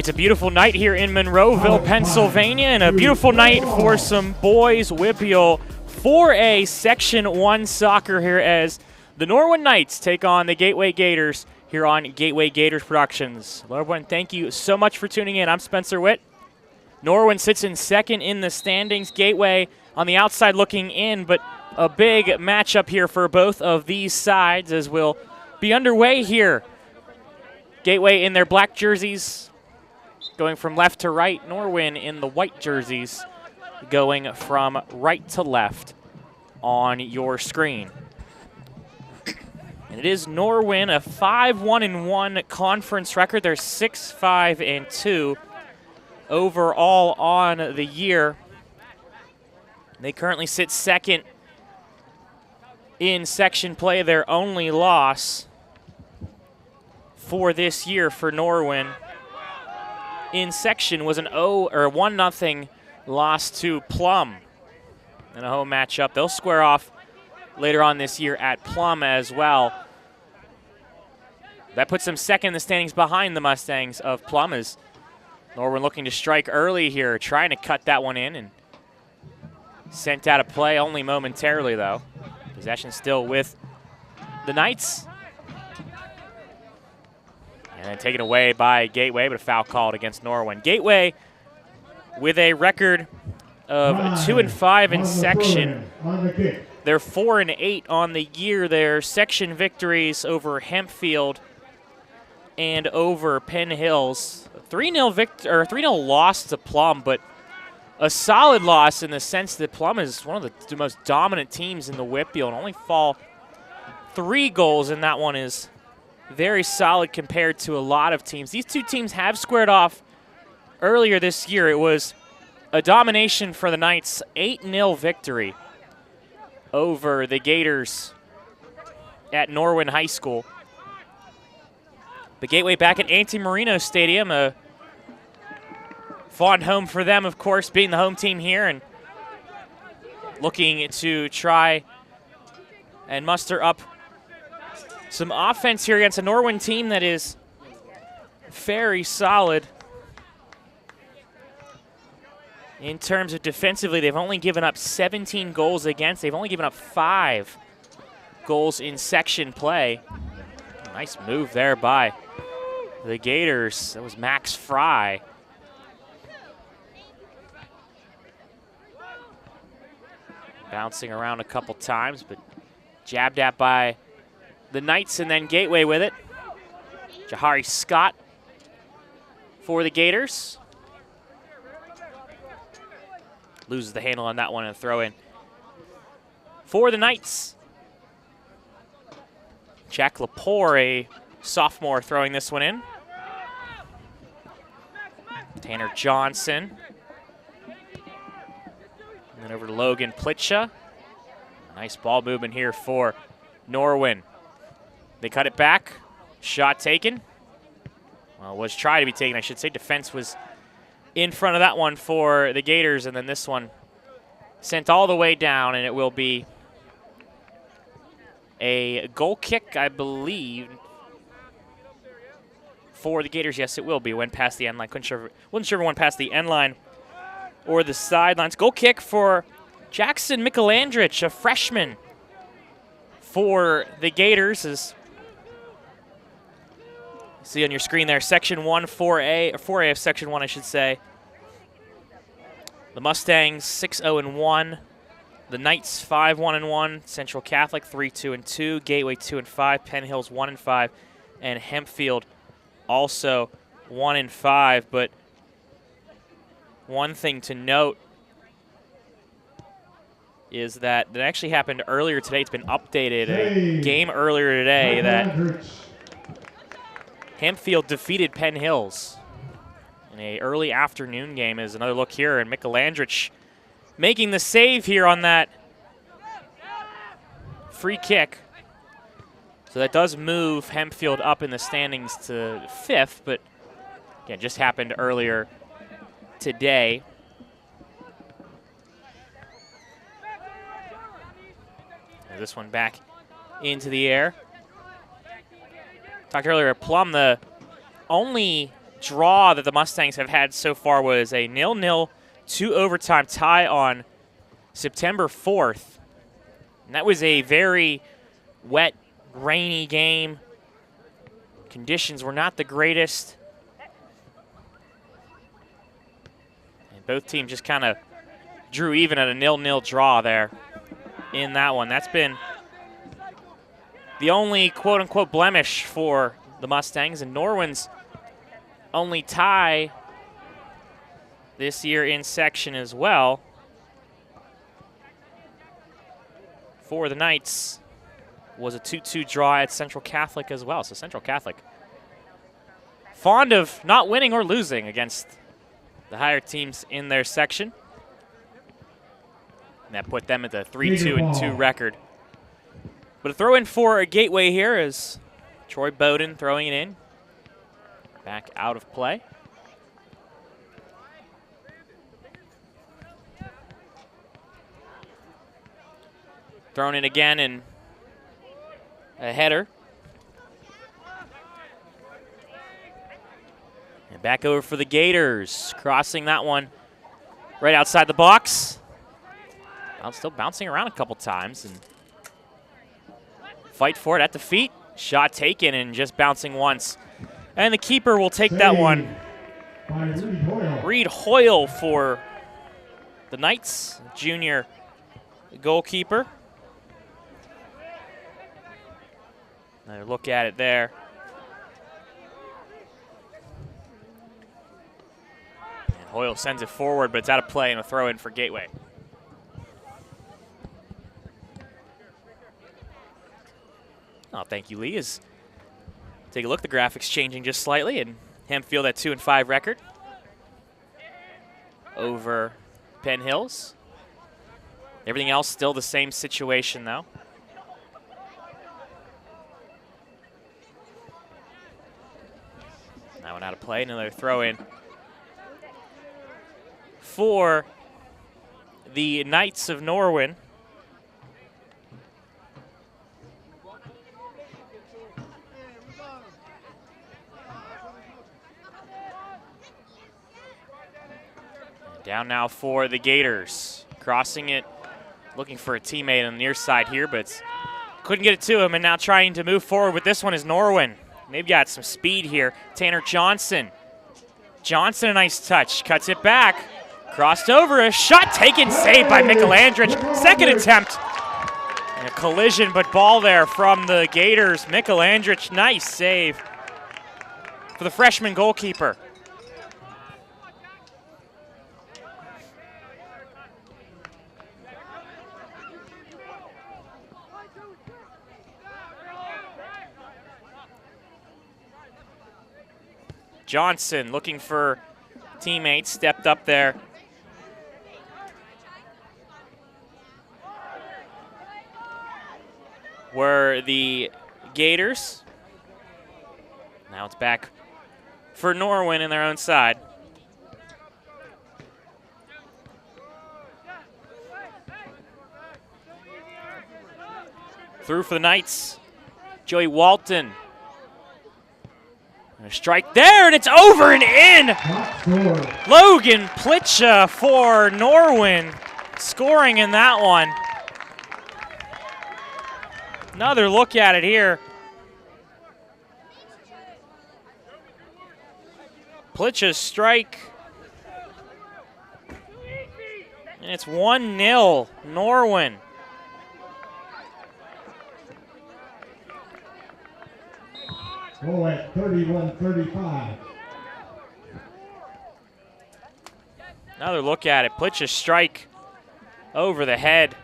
It's a beautiful night here in Monroeville, Pennsylvania, and a beautiful night for some boys WPIAL 4A Section 1 soccer here as the Norwin Knights take on the Gateway Gators here on Gateway Gators Productions. Hello, everyone. Thank you so much for tuning in. I'm Spencer Witt. Norwin sits in second in the standings. Gateway on the outside looking in, but a big matchup here for both of these sides as we'll be underway here. Gateway in their black jerseys, going from left to right. Norwin in the white jerseys, going from right to left on your screen. And it is Norwin, a 5-1-1 conference record. They're 6-5-2 overall on the year. They currently sit second in section play. Their only loss for this year for Norwin in section was an 1-0 loss to Plum in a home matchup. They'll square off later on this year at Plum as well. That puts them second in the standings behind the Mustangs of Plum as Norwin looking to strike early here, trying to cut that one in and sent out of play only momentarily though. Possession still with the Knights. And then taken away by Gateway, but a foul called against Norwin. Gateway with a record of 2-5 in section. They're 4-8 on the year. Their section victories over Hempfield and over Penn Hills. 3-0 loss to Plum, but a solid loss in the sense that Plum is one of the most dominant teams in the WPIAL and only fall 3 goals, and that one is very solid compared to a lot of teams. These two teams have squared off earlier this year. It was a domination for the Knights, 8-0 victory over the Gators at Norwin High School. The Gateway back at Anti-Marino Stadium, a fond home for them, of course, being the home team here and looking to try and muster up some offense here against a Norwin team that is very solid. In terms of defensively, they've only given up 17 goals against. They've only given up 5 goals in section play. Nice move there by the Gators. That was Max Fry. Bouncing around a couple times, but jabbed at by the Knights and then Gateway with it. Jahari Scott for the Gators. Loses the handle on that one and throw in for the Knights. Jack Lepore, a sophomore, throwing this one in. Tanner Johnson. And then over to Logan Plitcha. Nice ball movement here for Norwin. They cut it back. Shot taken. Well, was tried to be taken, I should say. Defense was in front of that one for the Gators, and then this one sent all the way down, and it will be a goal kick, I believe, for the Gators. Yes, it will be. Went past the end line. Wasn't sure if it went past the end line or the sidelines. Goal kick for Jackson Mikelandrich, a freshman for the Gators. As you see on your screen there, Section 1, 4A, or 4A of Section 1, I should say. The Mustangs 6-0-1. The Knights 5-1-1. Central Catholic 3-2-2. Gateway 2-5. Penn Hills 1-5. And Hempfield also 1-5. But one thing to note is that it actually happened earlier today. It's been updated. A game earlier today that Hempfield defeated Penn Hills in an early afternoon game. Is another look here, and Mikelandrich making the save here on that free kick. So that does move Hempfield up in the standings to 5th, but again, just happened earlier today. This one back into the air. Talked earlier, Plum, the only draw that the Mustangs have had so far was a 0-0 2-overtime tie on September 4th. And that was a very wet, rainy game. Conditions were not the greatest. And both teams just kind of drew even at a 0-0 draw there in that one. That's been the only quote-unquote blemish for the Mustangs, and Norwin's only tie this year in section as well for the Knights was a 2-2 draw at Central Catholic as well. So Central Catholic fond of not winning or losing against the higher teams in their section. And that put them at the 3-2-2 record. But a throw in for a Gateway here is Troy Bowden throwing it in. Back out of play. Thrown in again and a header. And back over for the Gators. Crossing that one right outside the box. Still bouncing around a couple times. And fight for it at the feet. Shot taken and just bouncing once. And the keeper will take that one. Reed Hoyle for the Knights, junior goalkeeper. Another look at it there. And Hoyle sends it forward, but it's out of play and a throw in for Gateway. Oh, thank you, Lee. Take a look. The graphics changing just slightly, and Hempfield at 2-5 record over Penn Hills. Everything else still the same situation, though. That one out of play. Another throw in for the Knights of Norwin. Down now for the Gators. Crossing it, looking for a teammate on the near side here, but couldn't get it to him, and now trying to move forward with this one is Norwin. They've got some speed here. Tanner Johnson. Johnson, a nice touch. Cuts it back. Crossed over. A shot taken, saved by Mikelandrich. Second attempt. And a collision, but ball there from the Gators. Mikelandrich, nice save for the freshman goalkeeper. Johnson looking for teammates, stepped up there. Were the Gators. Now it's back for Norwin in their own side. Through for the Knights, Joey Walton. A strike there, and it's over and in. Logan Plitcha for Norwin, scoring in that one. Another look at it here. Plitcha's strike. And it's 1-0, Norwin. Oh, at 31-35. Another look at it. Plitcha's strike over the head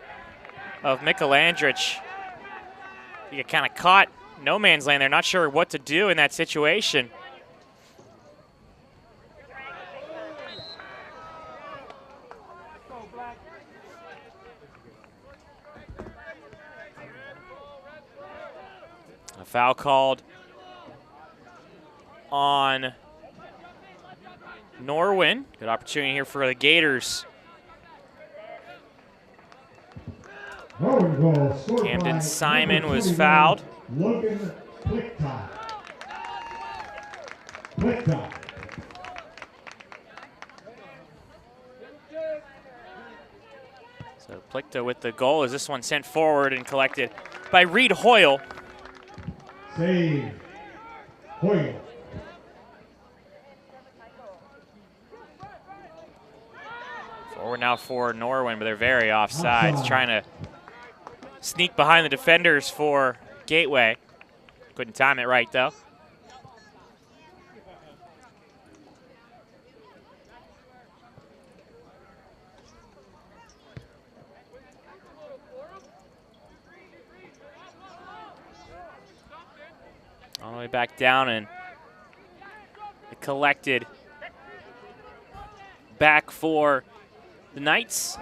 of Mikelandrich. He got kind of caught no man's land there, not sure what to do in that situation. A foul called on Norwin. Good opportunity here for the Gators. Camden Simon was fouled. Logan Plicktock. So Plichta with the goal as this one sent forward and collected by Reed Hoyle. Save. Hoyle. Forward now for Norwin, but they're very offsides, trying to sneak behind the defenders for Gateway. Couldn't time it right, though. All the way back down, and it collected back for the Knights.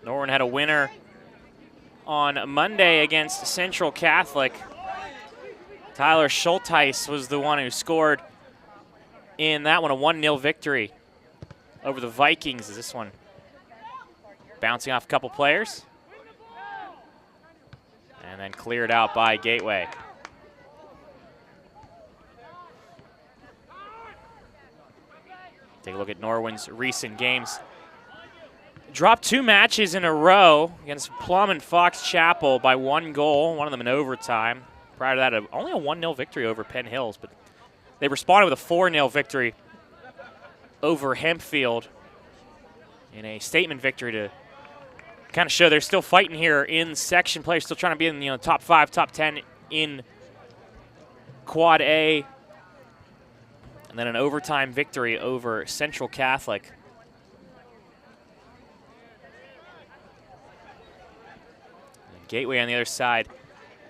Norwin had a winner on Monday against Central Catholic. Tyler Schulteis was the one who scored in that one, a 1-0 victory over the Vikings. Is this one bouncing off a couple players? And then cleared out by Gateway. Take a look at Norwin's recent games. Dropped 2 matches in a row against Plum and Fox Chapel by 1 goal, one of them in overtime. Prior to that, only a 1-0 victory over Penn Hills, but they responded with a 4-0 victory over Hempfield in a statement victory to kind of show they're still fighting here in section play, still trying to be in the top 5, top 10 in Quad A. And then an overtime victory over Central Catholic. And Gateway on the other side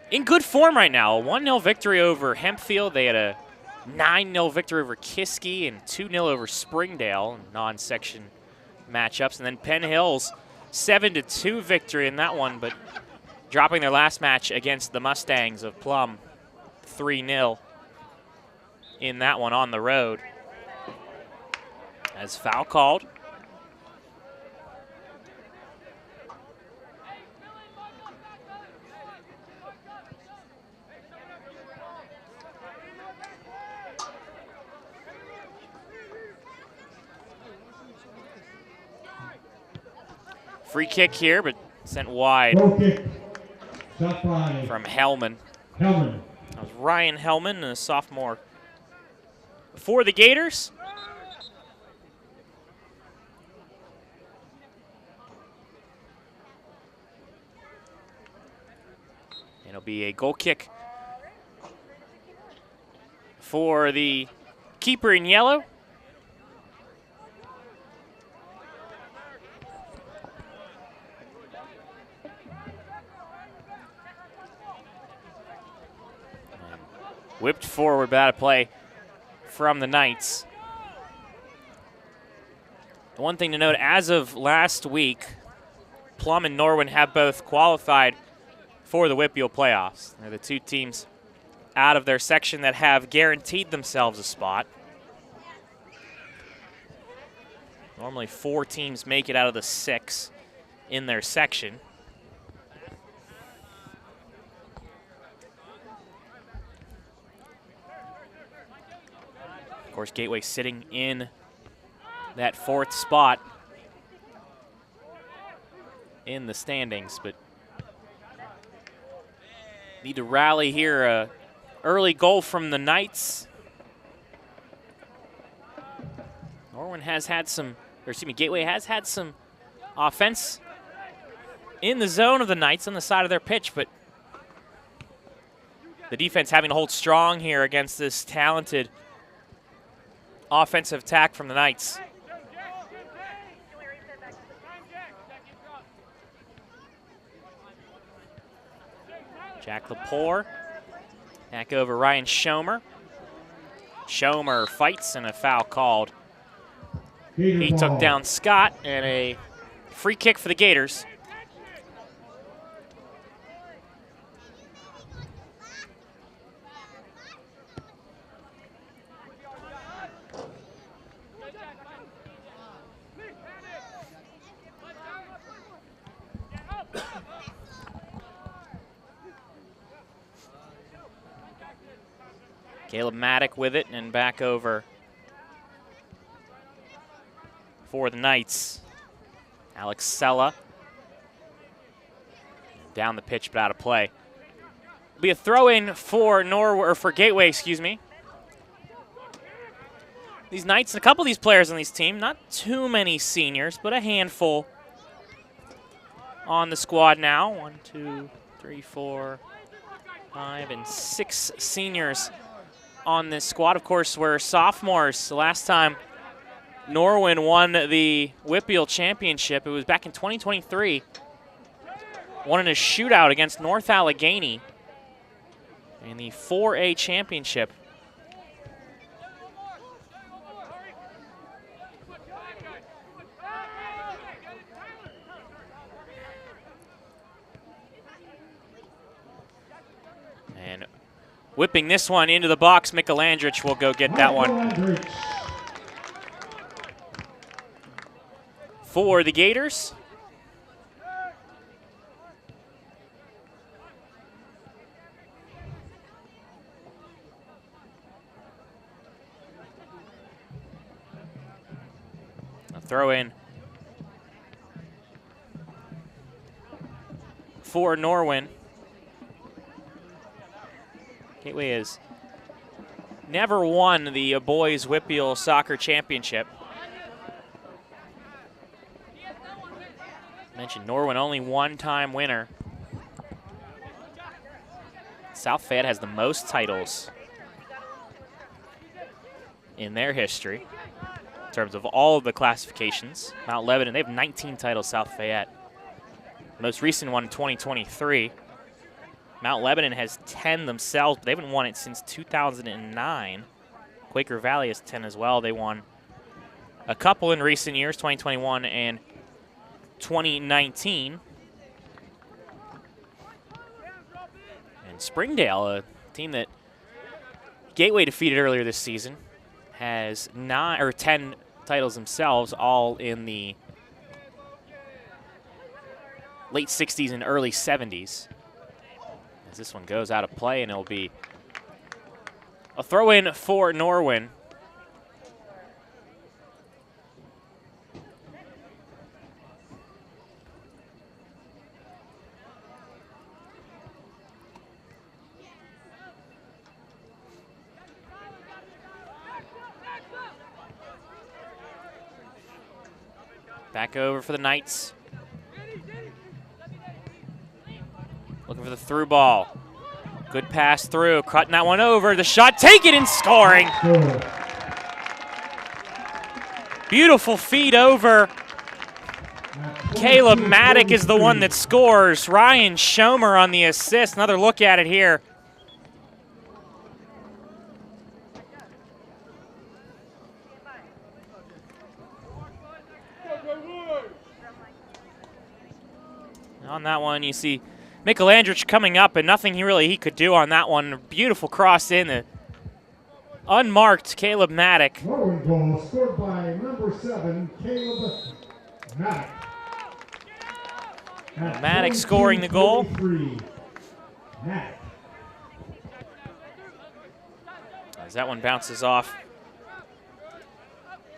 in good form right now. A 1-0 victory over Hempfield. They had a 9-0 victory over Kiski and 2-0 over Springdale in non-section matchups. And then Penn Hills, 7-2 victory in that one, but dropping their last match against the Mustangs of Plum, 3-0 in that one on the road. As foul called. Free kick here, but sent wide from Hellman. That was Ryan Hellman, a sophomore for the Gators. It'll be a goal kick for the keeper in yellow. Whipped forward, but out of play from the Knights. The one thing to note, as of last week, Plum and Norwin have both qualified for the WPIAL playoffs. They're the 2 teams out of their section that have guaranteed themselves a spot. Normally 4 teams make it out of the 6 in their section. Of course, Gateway sitting in that 4th spot in the standings, but need to rally here. Early goal from the Knights. Norwin has had some, or excuse me, Gateway has had some offense in the zone of the Knights on the side of their pitch, but the defense having to hold strong here against this talented offensive attack from the Knights. Jack Lepore, back over Ryan Schomer. Schomer fights and a foul called. He took down Scott and a free kick for the Gators. Caleb Maddock with it and back over for the Knights. Alex Sella down the pitch but out of play. It'll be a throw-in for Gateway, excuse me. These Knights, a couple of these players on this team, not too many seniors, but a handful on the squad now. 1, 2, 3, 4, 5, and 6 seniors on this squad. Of course, we're sophomores. The last time Norwin won the WPIAL championship, it was back in 2023. Won in a shootout against North Allegheny in the 4A championship. And whipping this one into the box, Mikelandrich will go get that one. For the Gators. A throw in for Norwin. Gateway has never won the boys WPIAL soccer championship. Mentioned Norwin, only one-time winner. South Fayette has the most titles in their history in terms of all of the classifications. Mount Lebanon, they have 19 titles, South Fayette. Most recent one in 2023. Mount Lebanon has 10 themselves, but they haven't won it since 2009. Quaker Valley has 10 as well. They won a couple in recent years, 2021 and 2019. And Springdale, a team that Gateway defeated earlier this season, has 10 titles themselves, all in the late 60s and early 70s. As this one goes out of play, and it'll be a throw-in for Norwin. Back over for the Knights. Looking for the through ball. Good pass through, cutting that one over. The shot taken and scoring. Beautiful feed over. Caleb Maddock is the one that scores. Ryan Schomer on the assist. Another look at it here. On that one, you see Mikelandrich coming up, and nothing he could do on that one. Beautiful cross in. Unmarked Caleb Maddock. Norwin goal scored by number 7, Caleb Maddock. Maddock scoring the goal. Maddock. As that one bounces off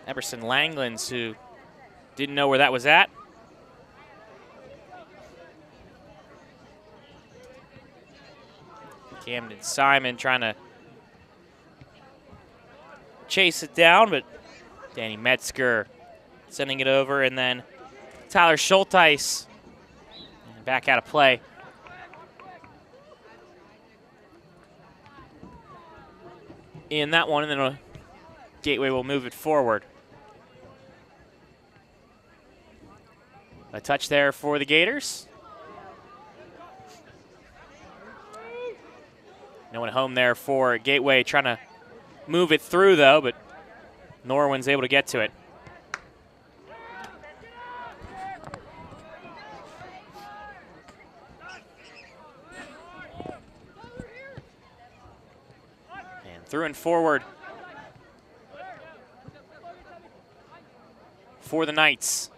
Emerson Langlands, who didn't know where that was at. Camden Simon trying to chase it down, but Danny Metzger sending it over, and then Tyler Schulteis back out of play. In that one, and then Gateway will move it forward. A touch there for the Gators. No one home there for Gateway, trying to move it through, though, but Norwin's able to get to it. And through and forward for the Knights.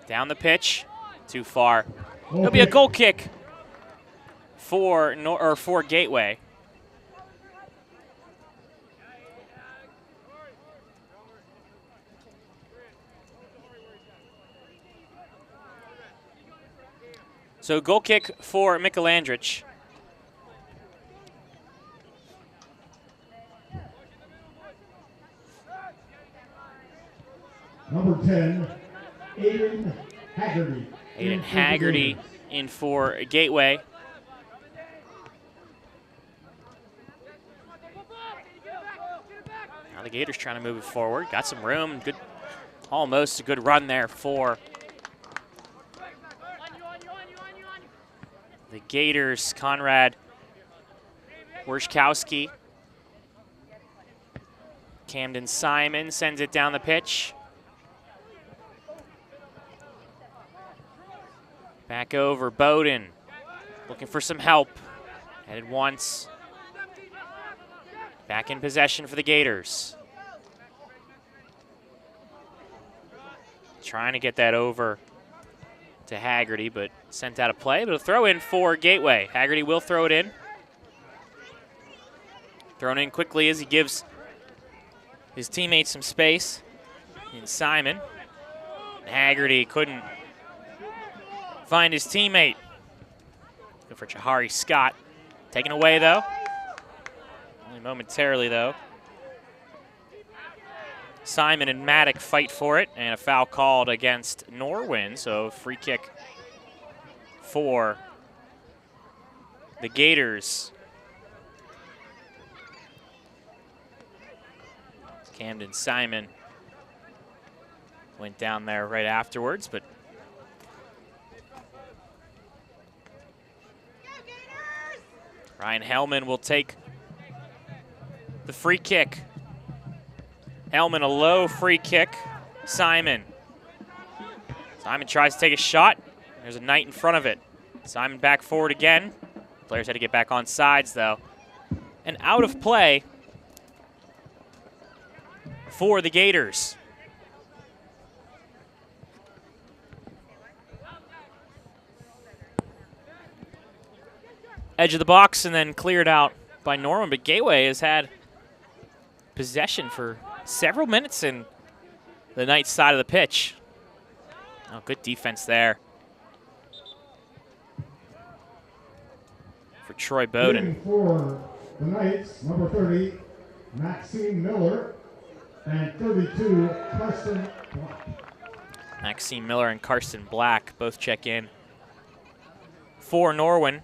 Down the pitch, too far. It'll be a goal kick for Gateway. So goal kick for Mikulandrich. Number 10, Aiden Haggerty. Aiden Haggerty in for Gateway. Now the Gators trying to move it forward. Got some room. Good, almost a good run there for the Gators. Conrad Werschkowski. Camden Simon sends it down the pitch. Back over, Bowden looking for some help. Headed once. Back in possession for the Gators. Trying to get that over to Haggerty, but sent out of play. But a throw in for Gateway. Haggerty will throw it in. Thrown in quickly as he gives his teammates some space. And Simon. Haggerty couldn't find his teammate. Good for Jahari Scott. Taken away, though. Only momentarily, though. Simon and Maddock fight for it, and a foul called against Norwin, so free kick for the Gators. Camden Simon went down there right afterwards, but Ryan Hellman will take the free kick. Hellman, a low free kick. Simon tries to take a shot. There's a Knight in front of it. Simon back forward again. Players had to get back on sides, though. And out of play for the Gators. Edge of the box and then cleared out by Norwin, but Gateway has had possession for several minutes in the Knights side of the pitch. Oh, good defense there for Troy Bowden. For the Knights, number 30, Maxine Miller, and 32, Karsten Black. Maxine Miller and Karsten Black both check in for Norwin.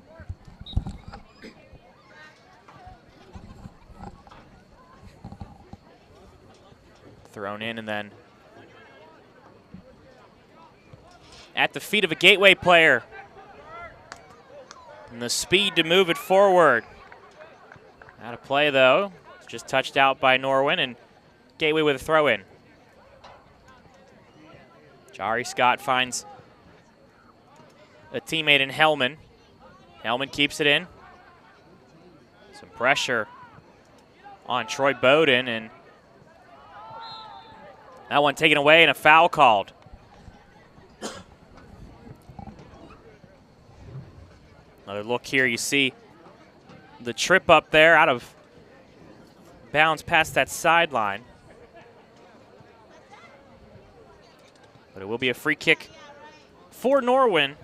Thrown in and then at the feet of a Gateway player. And the speed to move it forward. Out of play, though. It's just touched out by Norwin, and Gateway with a throw in. Jahari Scott finds a teammate in Hellman. Hellman keeps it in. Some pressure on Troy Bowden, and that one taken away and a foul called. Another look here, you see the trip up there out of bounds past that sideline. But it will be a free kick for Norwin.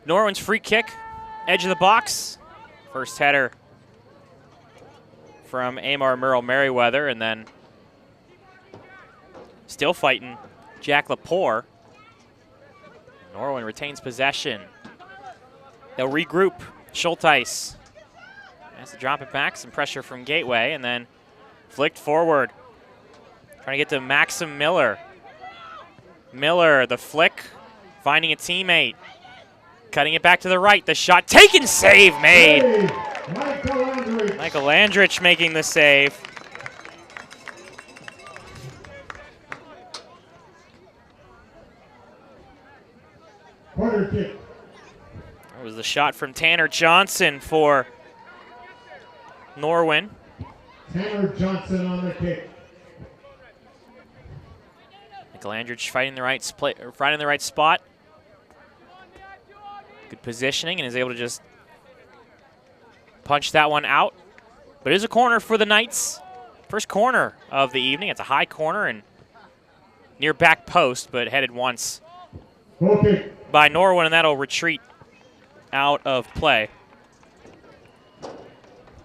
Norwin's free kick, edge of the box. First header from Amar Merle Merriweather, and then still fighting Jack Lepore. Norwin retains possession. They'll regroup. Schulteis has to drop it back. Some pressure from Gateway, and then flicked forward. Trying to get to Maxim Miller. Miller, the flick, finding a teammate. Cutting it back to the right. The shot taken, save made. Michael Landrich making the save. Corner kick. That was the shot from Tanner Johnson for Norwin. Tanner Johnson on the kick. McElandridge finding the right spot. Good positioning and is able to just punch that one out. But it is a corner for the Knights. First corner of the evening. It's a high corner and near back post, but headed once by Norwin, and that'll retreat out of play.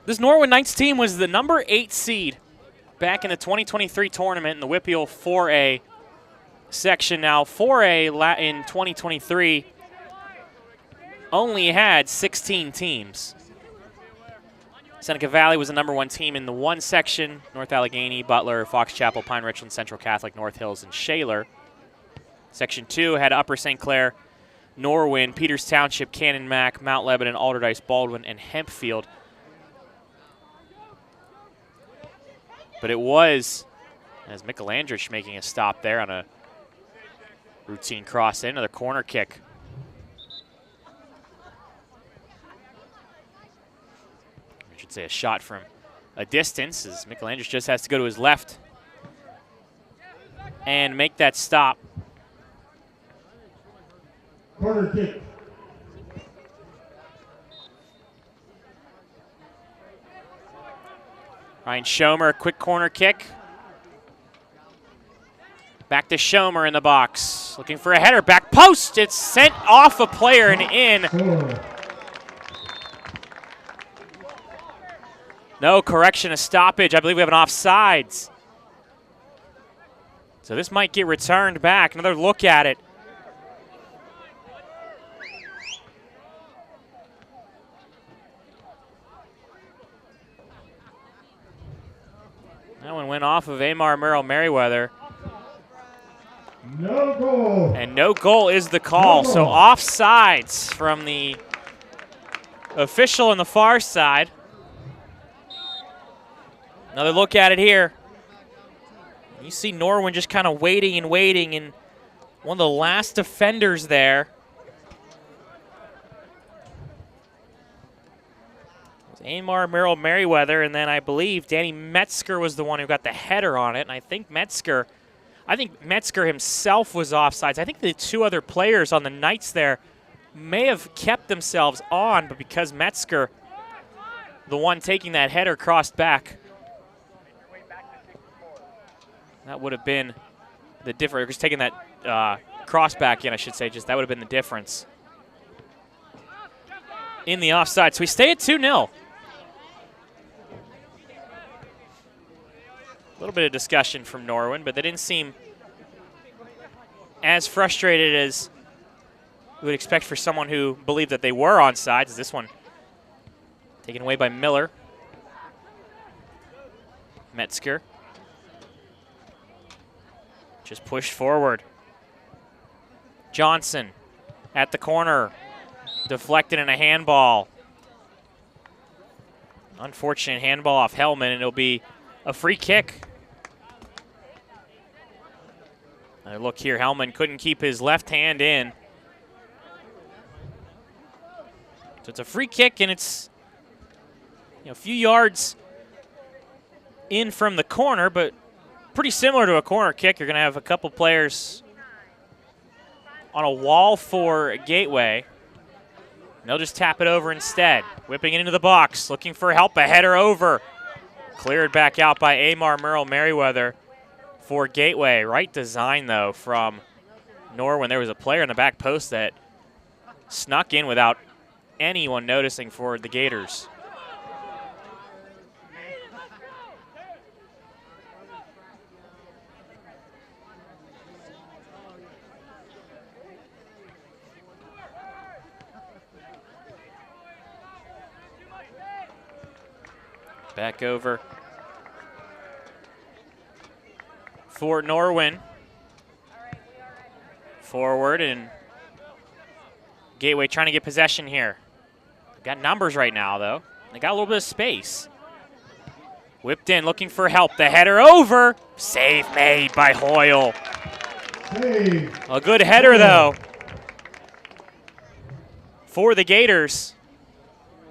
This Norwin Knights team was the number 8 seed back in the 2023 tournament in the WPIAL 4A section. Now 4A in 2023 only had 16 teams. Seneca Valley was the number 1 team in the 1 section. North Allegheny, Butler, Fox Chapel, Pine Richland, Central Catholic, North Hills, and Shaler. Section 2 had Upper St. Clair, Norwin, Peters Township, Cannon Mac, Mount Lebanon, Alderdice, Baldwin, and Hempfield. But it was, as McElandridge making a stop there on a routine cross in, another corner kick. I should say a shot from a distance, as McElandridge just has to go to his left and make that stop. Corner kick. Ryan Schomer, quick corner kick. Back to Schomer in the box. Looking for a header. Back post. It's sent off a player and in. No correction, a stoppage. I believe we have an offsides. So this might get returned back. Another look at it. That one went off of Amar Merrill Merriweather. No goal. And no goal is the call. So offsides from the official on the far side. Another look at it here. You see Norwin just kind of waiting and waiting, and one of the last defenders there was Amar Merrill Merriweather, and then I believe Danny Metzger was the one who got the header on it, and I think Metzger himself was offsides. I think the 2 other players on the Knights there may have kept themselves on, but because Metzger, the one taking that header, crossed back, that would have been the difference. Just taking that cross back in, I should say, just that would have been the difference in the offside. So we stay at 2-0. A little bit of discussion from Norwin, but they didn't seem as frustrated as we would expect for someone who believed that they were onside. As this one taken away by Miller. Metzger just pushed forward. Johnson at the corner, deflected in a handball. Unfortunate handball off Hellman, and it'll be a free kick. Another look here, Hellman couldn't keep his left hand in. So it's a free kick, and it's a few yards in from the corner, but pretty similar to a corner kick. You're going to have a couple players on a wall for Gateway. And they'll just tap it over instead. Whipping it into the box, looking for help, a header over. Cleared back out by Amar Merrill Merriweather for Gateway. Right design, though, from Norwin. There was a player in the back post that snuck in without anyone noticing for the Gators. Back over for Norwin. Forward, and Gateway trying to get possession here. They've got numbers right now, though. They got a little bit of space. Whipped in, looking for help. The header over. Save made by Hoyle. A good header, though, for the Gators.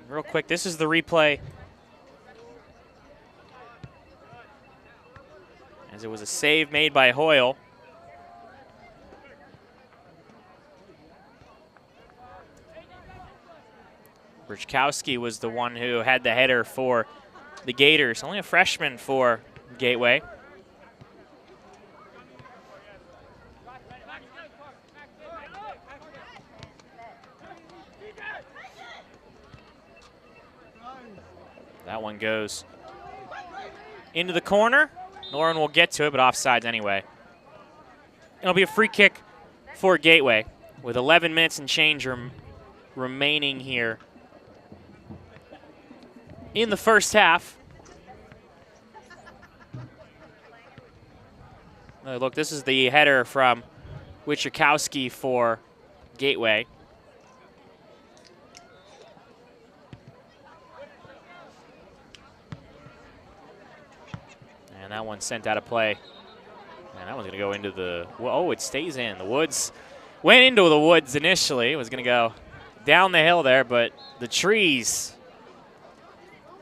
Real quick, this is the replay. As it was a save made by Hoyle. Brichkowski was the one who had the header for the Gators. Only a freshman for Gateway. That one goes into the corner. Norwin will get to it, but offsides anyway. It'll be a free kick for Gateway with 11 minutes and change remaining here in the first half. Look, this is the header from Wichikowski for Gateway. And that one sent out of play. And that one's going to go into the, oh, it stays in. The Woods went into the woods initially. It was going to go down the hill there, but the trees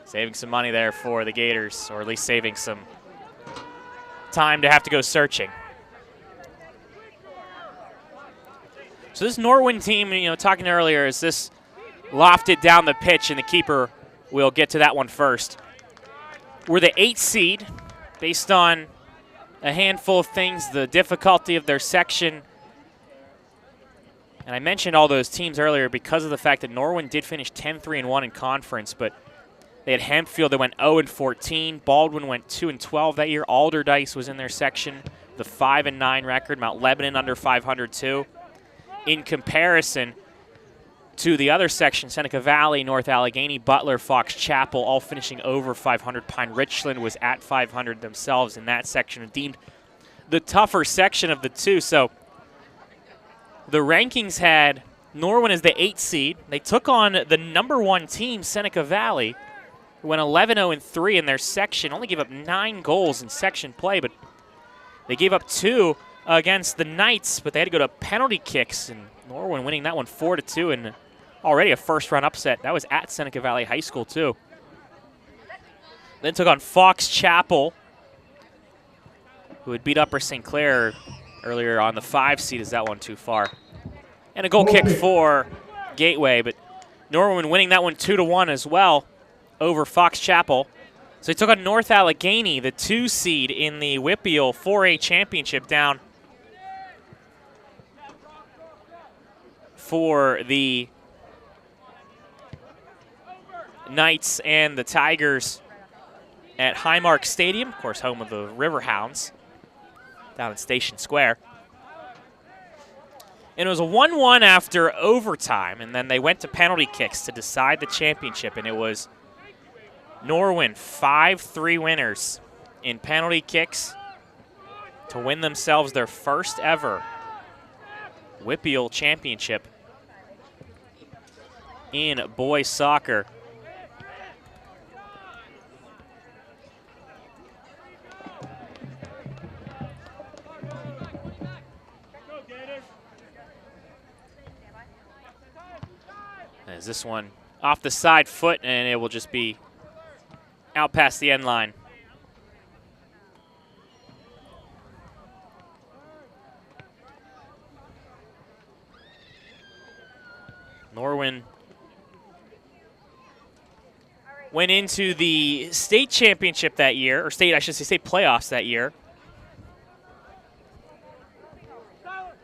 saving some money there for the Gators, or at least saving some time to have to go searching. So this Norwin team, talking earlier, is this lofted down the pitch, and the keeper will get to that one first. We're the 8th seed based on a handful of things, the difficulty of their section. And I mentioned all those teams earlier because of the fact that Norwin did finish 10-3-1 in conference, but they had Hempfield that went 0-14. Baldwin went 2-12 that year. Alderdice was in their section, the 5-9 record. Mount Lebanon under 500 too. In comparison to the other section, Seneca Valley, North Allegheny, Butler, Fox Chapel, all finishing over 500. Pine Richland was at 500 themselves in that section, deemed the tougher section of the two. So the rankings had Norwin as the 8th seed. They took on the #1 team, Seneca Valley, who went 11-0-3 in their section, only gave up 9 goals in section play, but they gave up 2 against the Knights, but they had to go to penalty kicks, and Norwin winning that one 4-2, and already a first-round upset. That was at Seneca Valley High School, too. Then took on Fox Chapel, who had beat Upper St. Clair earlier on the 5 seed. Is that one too far? And a goal kick for Gateway, but Norwin winning that one 2-1 as well over Fox Chapel. So he took on North Allegheny, the 2 seed in the WPIAL 4A championship, down for the Knights and the Tigers at Highmark Stadium, of course, home of the Riverhounds, down at Station Square. And it was a 1-1 after overtime, and then they went to penalty kicks to decide the championship, and it was Norwin 5-3 winners in penalty kicks to win themselves their first ever WPIAL championship in boys soccer. As this one off the side foot, and it will just be out past the end line. Norwin went into the state championship that year, or state playoffs that year,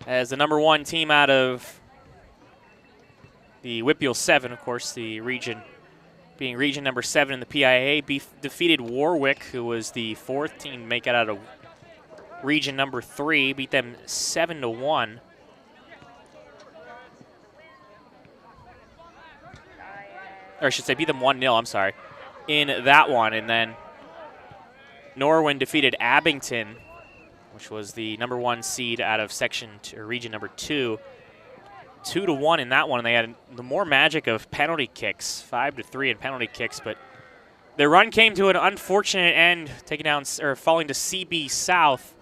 as the #1 team out of the WPIAL 7, of course, the region being region #7 in the PIAA, defeated Warwick, who was the 4th team to make it out of region #3, beat them 7-1. Or I should say beat them 1-0, I'm sorry, in that one. And then Norwin defeated Abington, which was the #1 seed out of region #2, 2-1 in that one. And they had the more magic of penalty kicks, 5-3 in penalty kicks, but their run came to an unfortunate end, falling to CB South.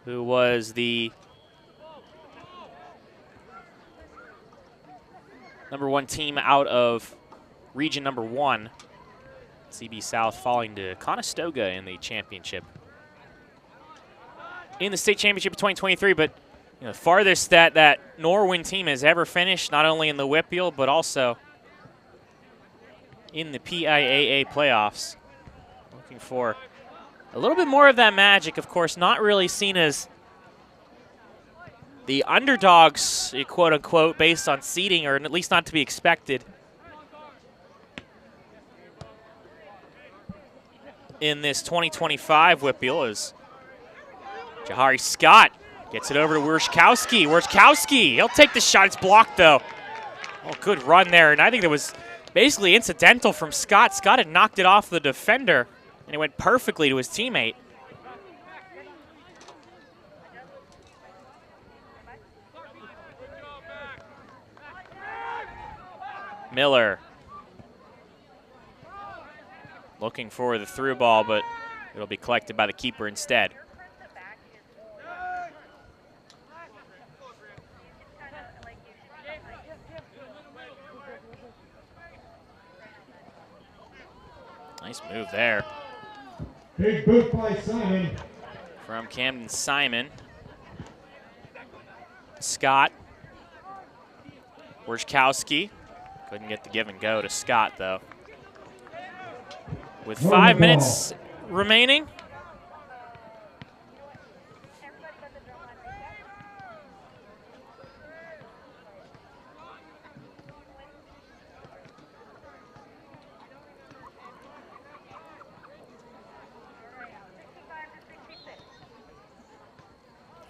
Who was the #1 team out of region #1. CB South falling to Conestoga in the championship. In the state championship of 2023, but the farthest that Norwin team has ever finished, not only in the WPIAL, but also in the PIAA playoffs. Looking for a little bit more of that magic, of course, not really seen as the underdogs, quote unquote, based on seeding, or at least not to be expected in this 2025 WPIAL, as Jahari Scott gets it over to Werschkowski. Werschkowski, he'll take the shot. It's blocked, though. Oh, good run there, and I think that was basically incidental from Scott. Scott had knocked it off the defender, and it went perfectly to his teammate. Miller looking for the through ball, but it'll be collected by the keeper instead. Nice move there. Big boot by Simon. From Camden Simon. Scott. Werschkowski. Couldn't get the give and go to Scott, though. With 5 minutes remaining.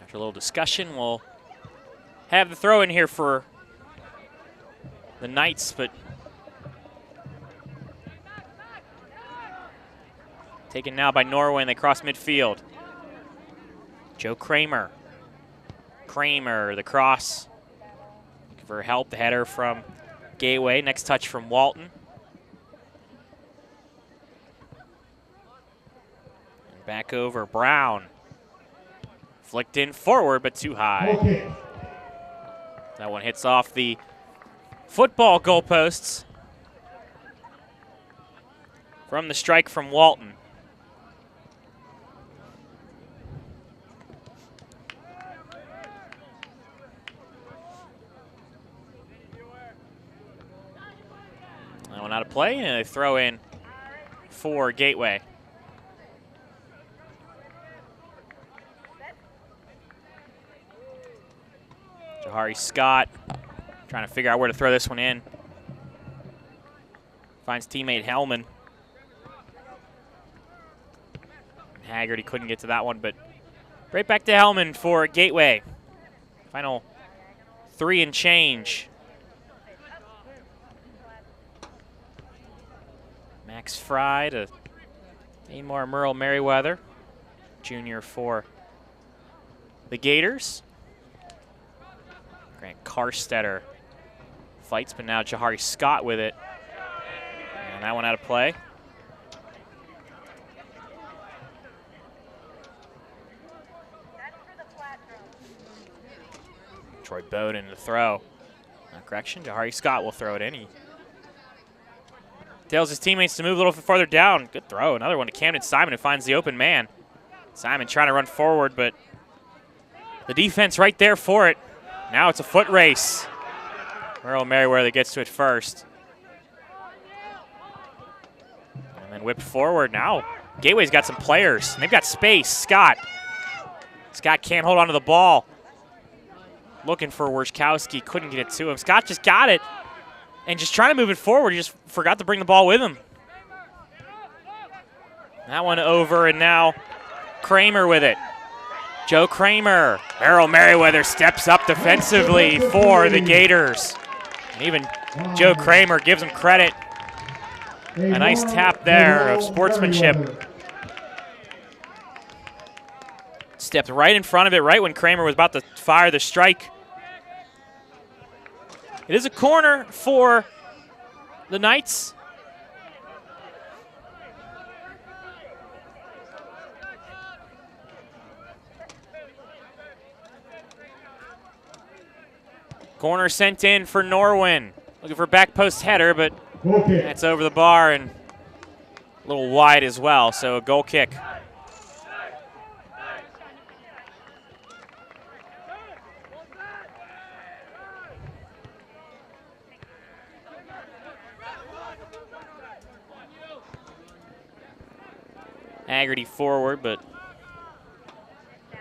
After a little discussion, we'll have the throw in here for the Knights, but taken now by Norwin. They cross midfield. Joe Kramer. Kramer, the cross. Looking for help. The header from Gateway. Next touch from Walton. And back over Brown. Flicked in forward, but too high. Okay. That one hits off the football goalposts from the strike from Walton. That one out of play, and they throw in for Gateway. Jahari Scott trying to figure out where to throw this one in. Finds teammate Hellman. Haggerty couldn't get to that one, but right back to Hellman for Gateway. Final 3 and change. Max Fry to Amor Merle Merriweather, junior for the Gators. Grant Karstetter fights, but now Jahari Scott with it. And that one out of play. Troy Bowden to throw. Correction, Jahari Scott will throw it in. He tells his teammates to move a little farther down. Good throw. Another one to Camden Simon, who finds the open man. Simon trying to run forward, but the defense right there for it. Now it's a foot race. Merle Merriweather gets to it first. And then whipped forward. Now Gateway's got some players. They've got space. Scott can't hold on to the ball. Looking for Werschkowski. Couldn't get it to him. Scott just got it. And just trying to move it forward. He just forgot to bring the ball with him. That one over, and now Kramer with it. Joe Kramer. Merle Merriweather steps up defensively for the Gators. And even Joe Kramer gives him credit. A nice tap there of sportsmanship. Stepped right in front of it right when Kramer was about to fire the strike. It is a corner for the Knights. Corner sent in for Norwin. Looking for a back post header, but Goal kick. that's over the bar and a little wide as well, so a goal kick. Haggerty forward, but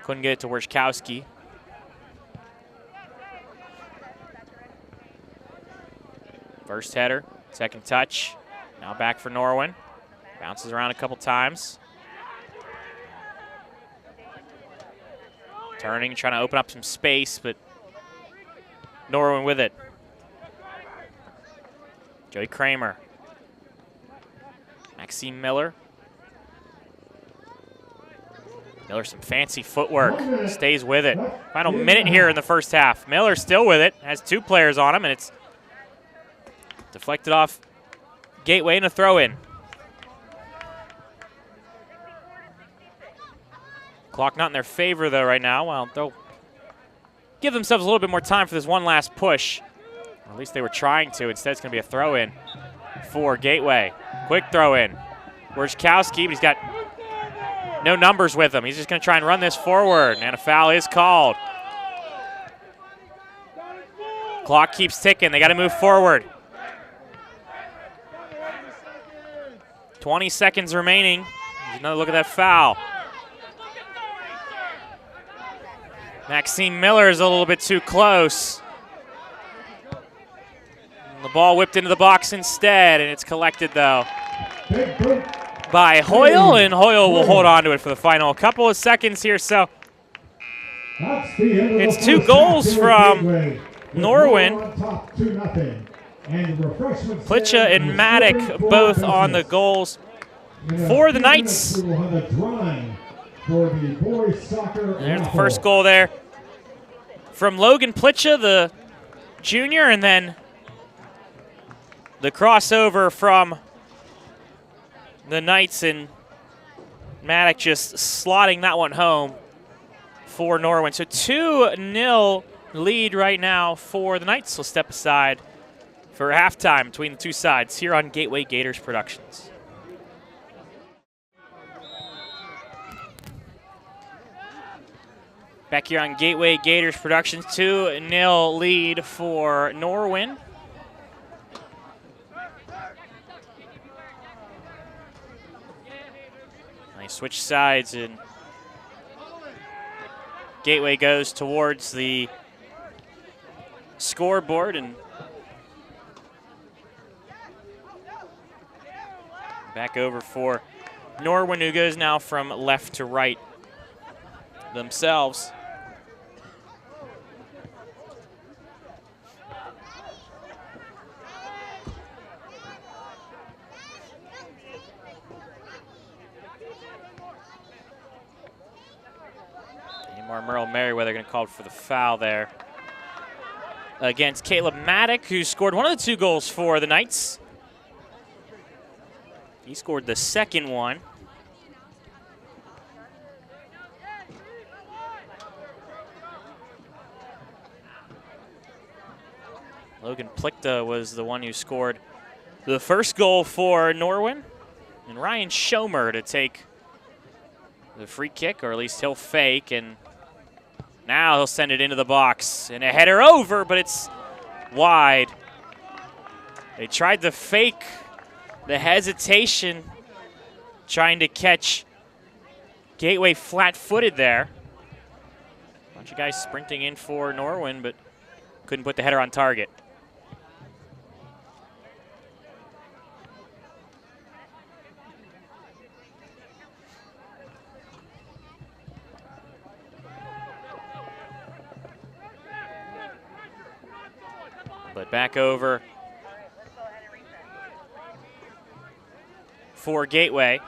couldn't get it to Werschkowski. First header, second touch. Now back for Norwin. Bounces around a couple times. Turning, trying to open up some space, but Norwin with it. Joey Kramer. Maxime Miller. Miller, some fancy footwork, stays with it. Final minute here in the first half. Miller still with it, has two players on him, and it's deflected off Gateway and a throw in. Clock not in their favor though right now. Well, they'll give themselves a little bit more time for this one last push. Or at least they were trying to. Instead it's gonna be a throw in for Gateway. Quick throw in. Werschkowski, but he's got no numbers with him. He's just gonna try and run this forward, and a foul is called. Clock keeps ticking, they gotta move forward. 20 seconds remaining. There's another look at that foul. Maxime Miller is a little bit too close. And the ball whipped into the box instead, and it's collected though by Hoyle, and Hoyle will hold on to it for the final couple of seconds here. So it's 2 goals from Norwin. Plitcha and Maddock both on the goals for the Knights. And there's the first goal there from Logan Plitcha, the junior, and then the crossover from the Knights, and Maddock just slotting that one home for Norwin. So 2-0 lead right now for the Knights. We'll step aside for halftime between the two sides here on Gateway Gators Productions. Back here on Gateway Gators Productions, 2-0 lead for Norwin. They switch sides, and Gateway goes towards the scoreboard, and back over for Norwin, who goes now from left to right themselves. Merle Merriweather going to call for the foul there against Caleb Maddock, who scored one of the 2 goals for the Knights. He scored the second one. Logan Plichta was the one who scored the first goal for Norwin. And Ryan Schomer to take the free kick, or at least he'll fake, and now he'll send it into the box. And a header over, but it's wide. They tried to fake the hesitation, trying to catch Gateway flat-footed there. A bunch of guys sprinting in for Norwin, but couldn't put the header on target. But back over for Gateway.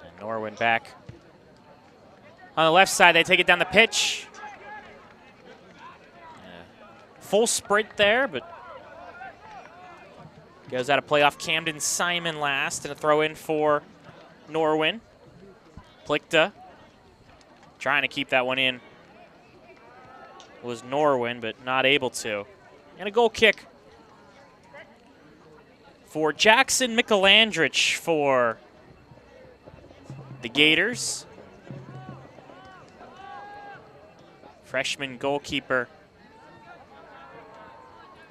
And Norwin back on the left side. They take it down the pitch. Full sprint there, but goes out of play off Camden Simon last, and a throw in for Norwin. Plichta Trying to keep that one in was Norwin, but not able to. And a goal kick for Jackson Michelandrich for the Gators. Freshman goalkeeper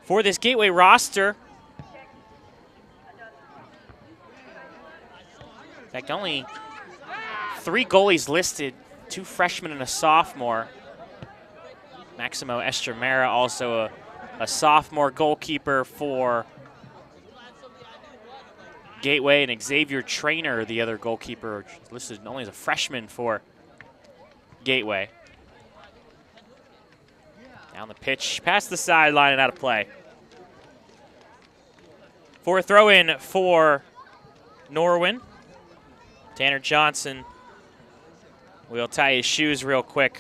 for this Gateway roster. In fact, only 3 goalies listed, 2 freshmen and a sophomore. Maximo Estremera, also a sophomore goalkeeper for Gateway, and Xavier Trainer, the other goalkeeper, listed only as a freshman for Gateway. Down the pitch, past the sideline and out of play. For a throw-in for Norwin, Tanner Johnson will tie his shoes real quick.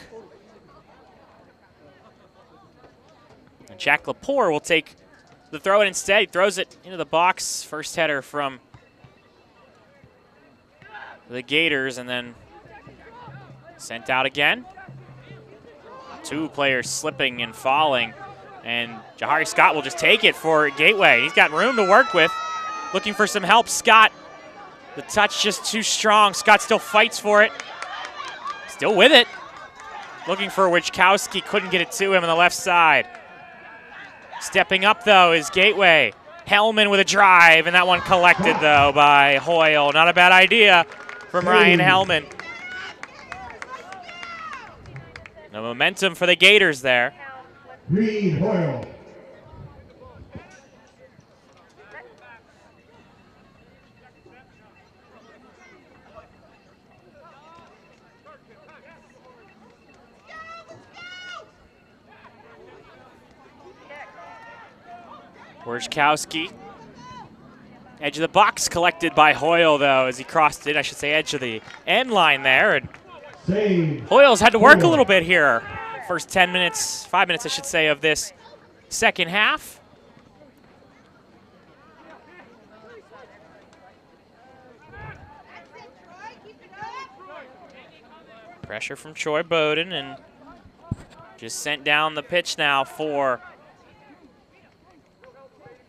And Jack Lepore will take the throw-in instead. He throws it into the box. First header from the Gators, and then sent out again. 2 players slipping and falling, and Jahari Scott will just take it for Gateway. He's got room to work with. Looking for some help, Scott. The touch just too strong. Scott still fights for it. Still with it. Looking for Wichkowski, couldn't get it to him on the left side. Stepping up, though, is Gateway. Hellman with a drive, and that one collected, though, by Hoyle. Not a bad idea from Ryan Hellman. No momentum for the Gators there. Reed Hoyle. Wichkowski. Edge of the box collected by Hoyle, though, as he crossed it. I should say edge of the end line there. And Hoyle's had to work a little bit here. First 10 minutes, 5 minutes, I should say, of this second half. Pressure from Troy Bowden, and just sent down the pitch now for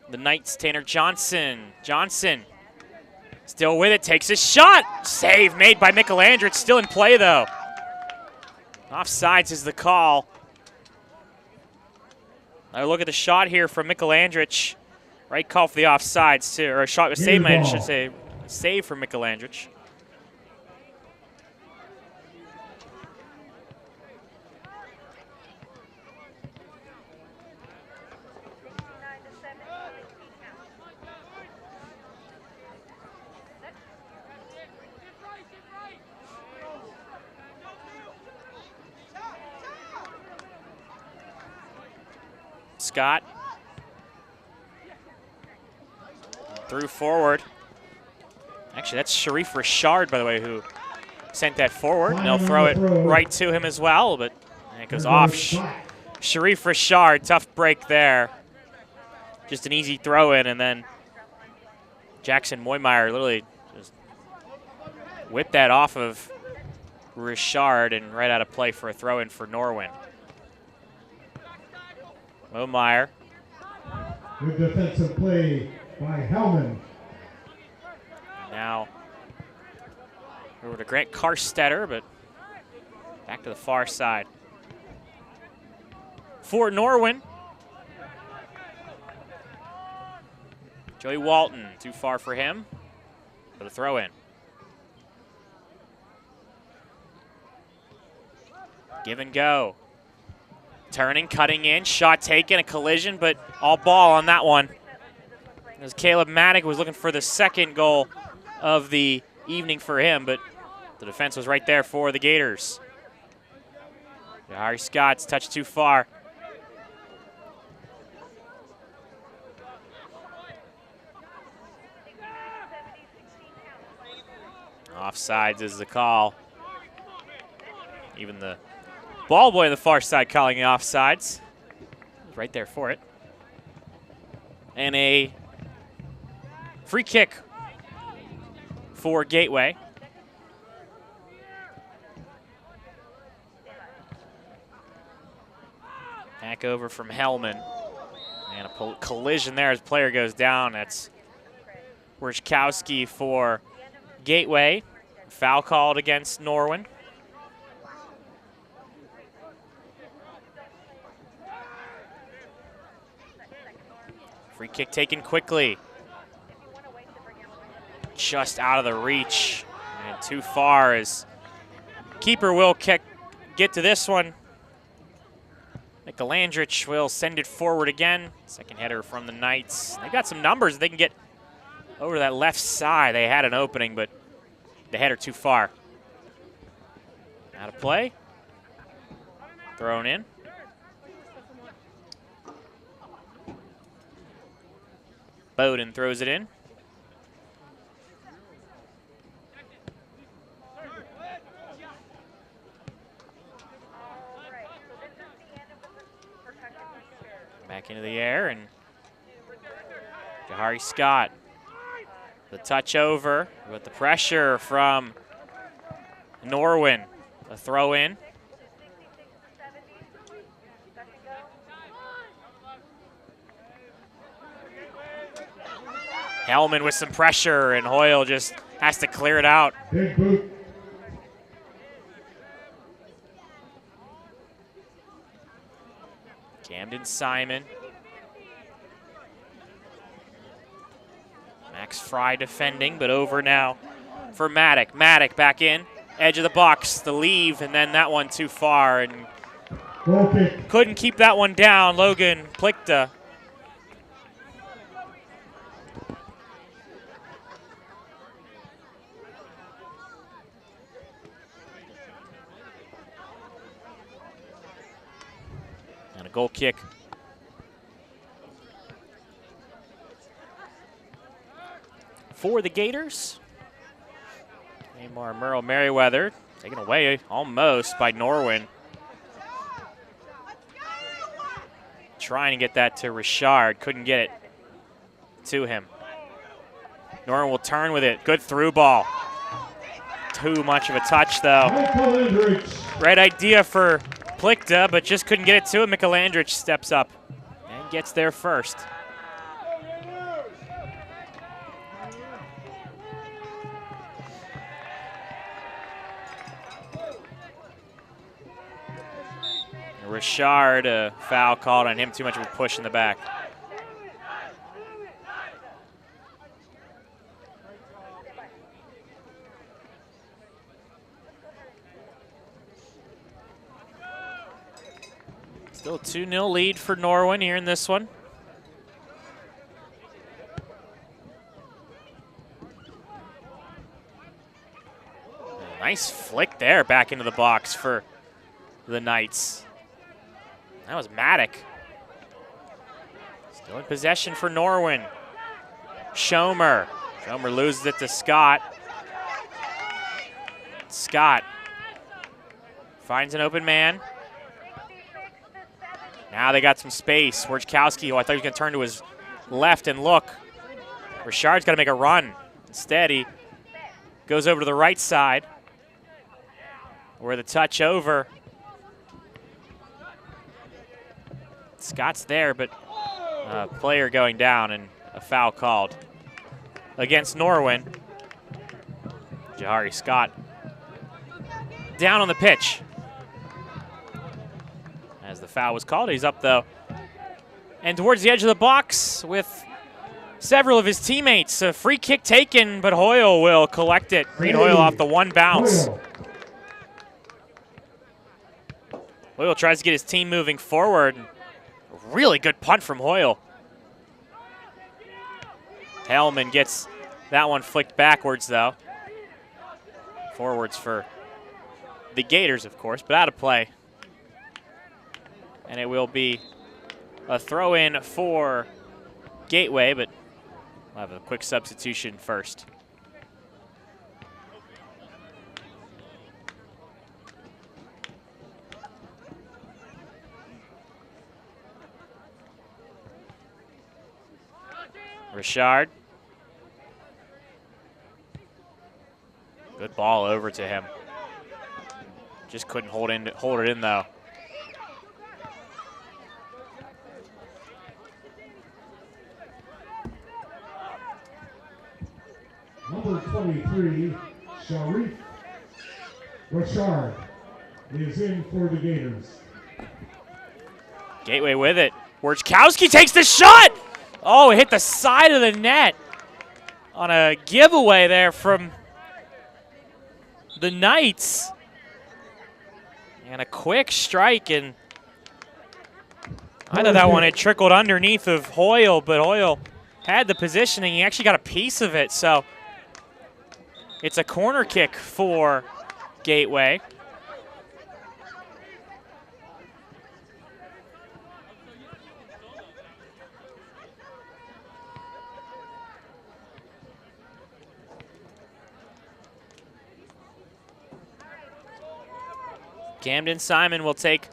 the Knights. Tanner Johnson. Johnson still with it, takes a shot. Save made by Michelandrich, still in play though. Offsides is the call. Now look at the shot here from Michelandrich. Right call for the offsides too, or a shot, a save, I should say, save for Michelandrich. Scott threw forward. Actually, that's Sharif Richard, by the way, who sent that forward. And they'll throw it right to him as well, but it goes off. Sharif Richard, tough break there. Just an easy throw in, and then Jackson Moymeyer literally just whipped that off of Richard and right out of play for a throw in for Norwin. Moymeyer. Good defensive play by Hellman. Now over to Grant Karstetter, but back to the far side. For Norwin. Joey Walton, too far for him for the throw in. Give and go. Turning, cutting in, shot taken, a collision, but all ball on that one. As Caleb Maddock was looking for the second goal of the evening for him, but the defense was right there for the Gators. Harry Scott's touched too far. Offsides is the call. Even the ball boy on the far side calling the offsides. Right there for it. And a free kick for Gateway. Back over from Hellman. And a collision there as player goes down. That's Wierzchowski for Gateway. Foul called against Norwin. Free kick taken quickly. Just out of the reach and too far as keeper will get to this one. Mikelandrich will send it forward again. Second header from the Knights. They got some numbers. They can get over to that left side. They had an opening, but the header too far. Out of play. Thrown in. Bowden throws it in. Back into the air, and Jahari Scott. The touch over with the pressure from Norwin. A throw in. Hellman with some pressure, and Hoyle just has to clear it out. Big boot. Camden Simon. Max Fry defending, but over now for Maddock. Maddock back in, edge of the box, the leave, and then that one too far, and couldn't keep that one down. Logan Plichta. And a goal kick. For the Gators. Neymar Merle Merriweather taken away almost by Norwin. Trying to get that to Richard, couldn't get it to him. Norwin will turn with it, good through ball. Too much of a touch though. Right idea for Plichta, but just couldn't get it to him. Mikelandrich steps up and gets there first. Richard, a foul called on him, too much of a push in the back. Still a 2-0 lead for Norwin here in this one. Nice flick there back into the box for the Knights. That was Maddock. Still in possession for Norwin. Schomer. Schomer loses it to Scott. Scott finds an open man. Now they got some space. Wierzchowski, who I thought he was going to turn to his left and look. Richard's got to make a run. Instead, he goes over to the right side where the touch over. Scott's there, but a player going down and a foul called against Norwin. Jahari Scott down on the pitch. As the foul was called, he's up though. And towards the edge of the box with several of his teammates. A free kick taken, but Hoyle will collect it. Reed Hoyle off the one bounce. Hoyle tries to get his team moving forward. Really good punt from Hoyle. Hellman gets that one flicked backwards though. Forwards for the Gators, of course, but out of play. And it will be a throw in for Gateway, but we'll have a quick substitution first. Richard. Good ball over to him. Just couldn't hold it in though. 23, Sharif Rashard is in for the Gators. Gateway with it. Wojciechowski takes the shot! Oh, it hit the side of the net on a giveaway there from the Knights. And a quick strike, and I thought that one had trickled underneath of Hoyle, but Hoyle had the positioning. He actually got a piece of it, so it's a corner kick for Gateway. Camden Simon will take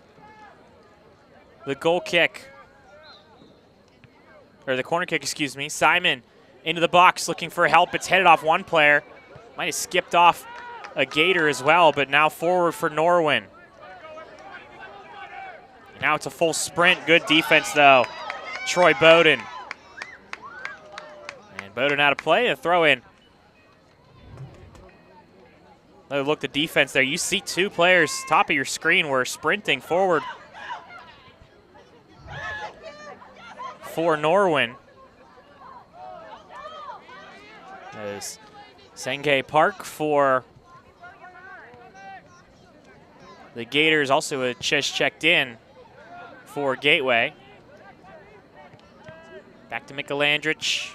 the goal kick, or the corner kick, excuse me. Simon into the box looking for help. It's headed off one player. Might have skipped off a Gator as well, but now forward for Norwin. Now it's a full sprint. Good defense, though. Troy Bowden. And Bowden out of play, a throw in. Look, the defense there. You see two players top of your screen were sprinting forward for Norwin. There's Senge Park for the Gators. Also a just checked in for Gateway. Back to Mikulandrich.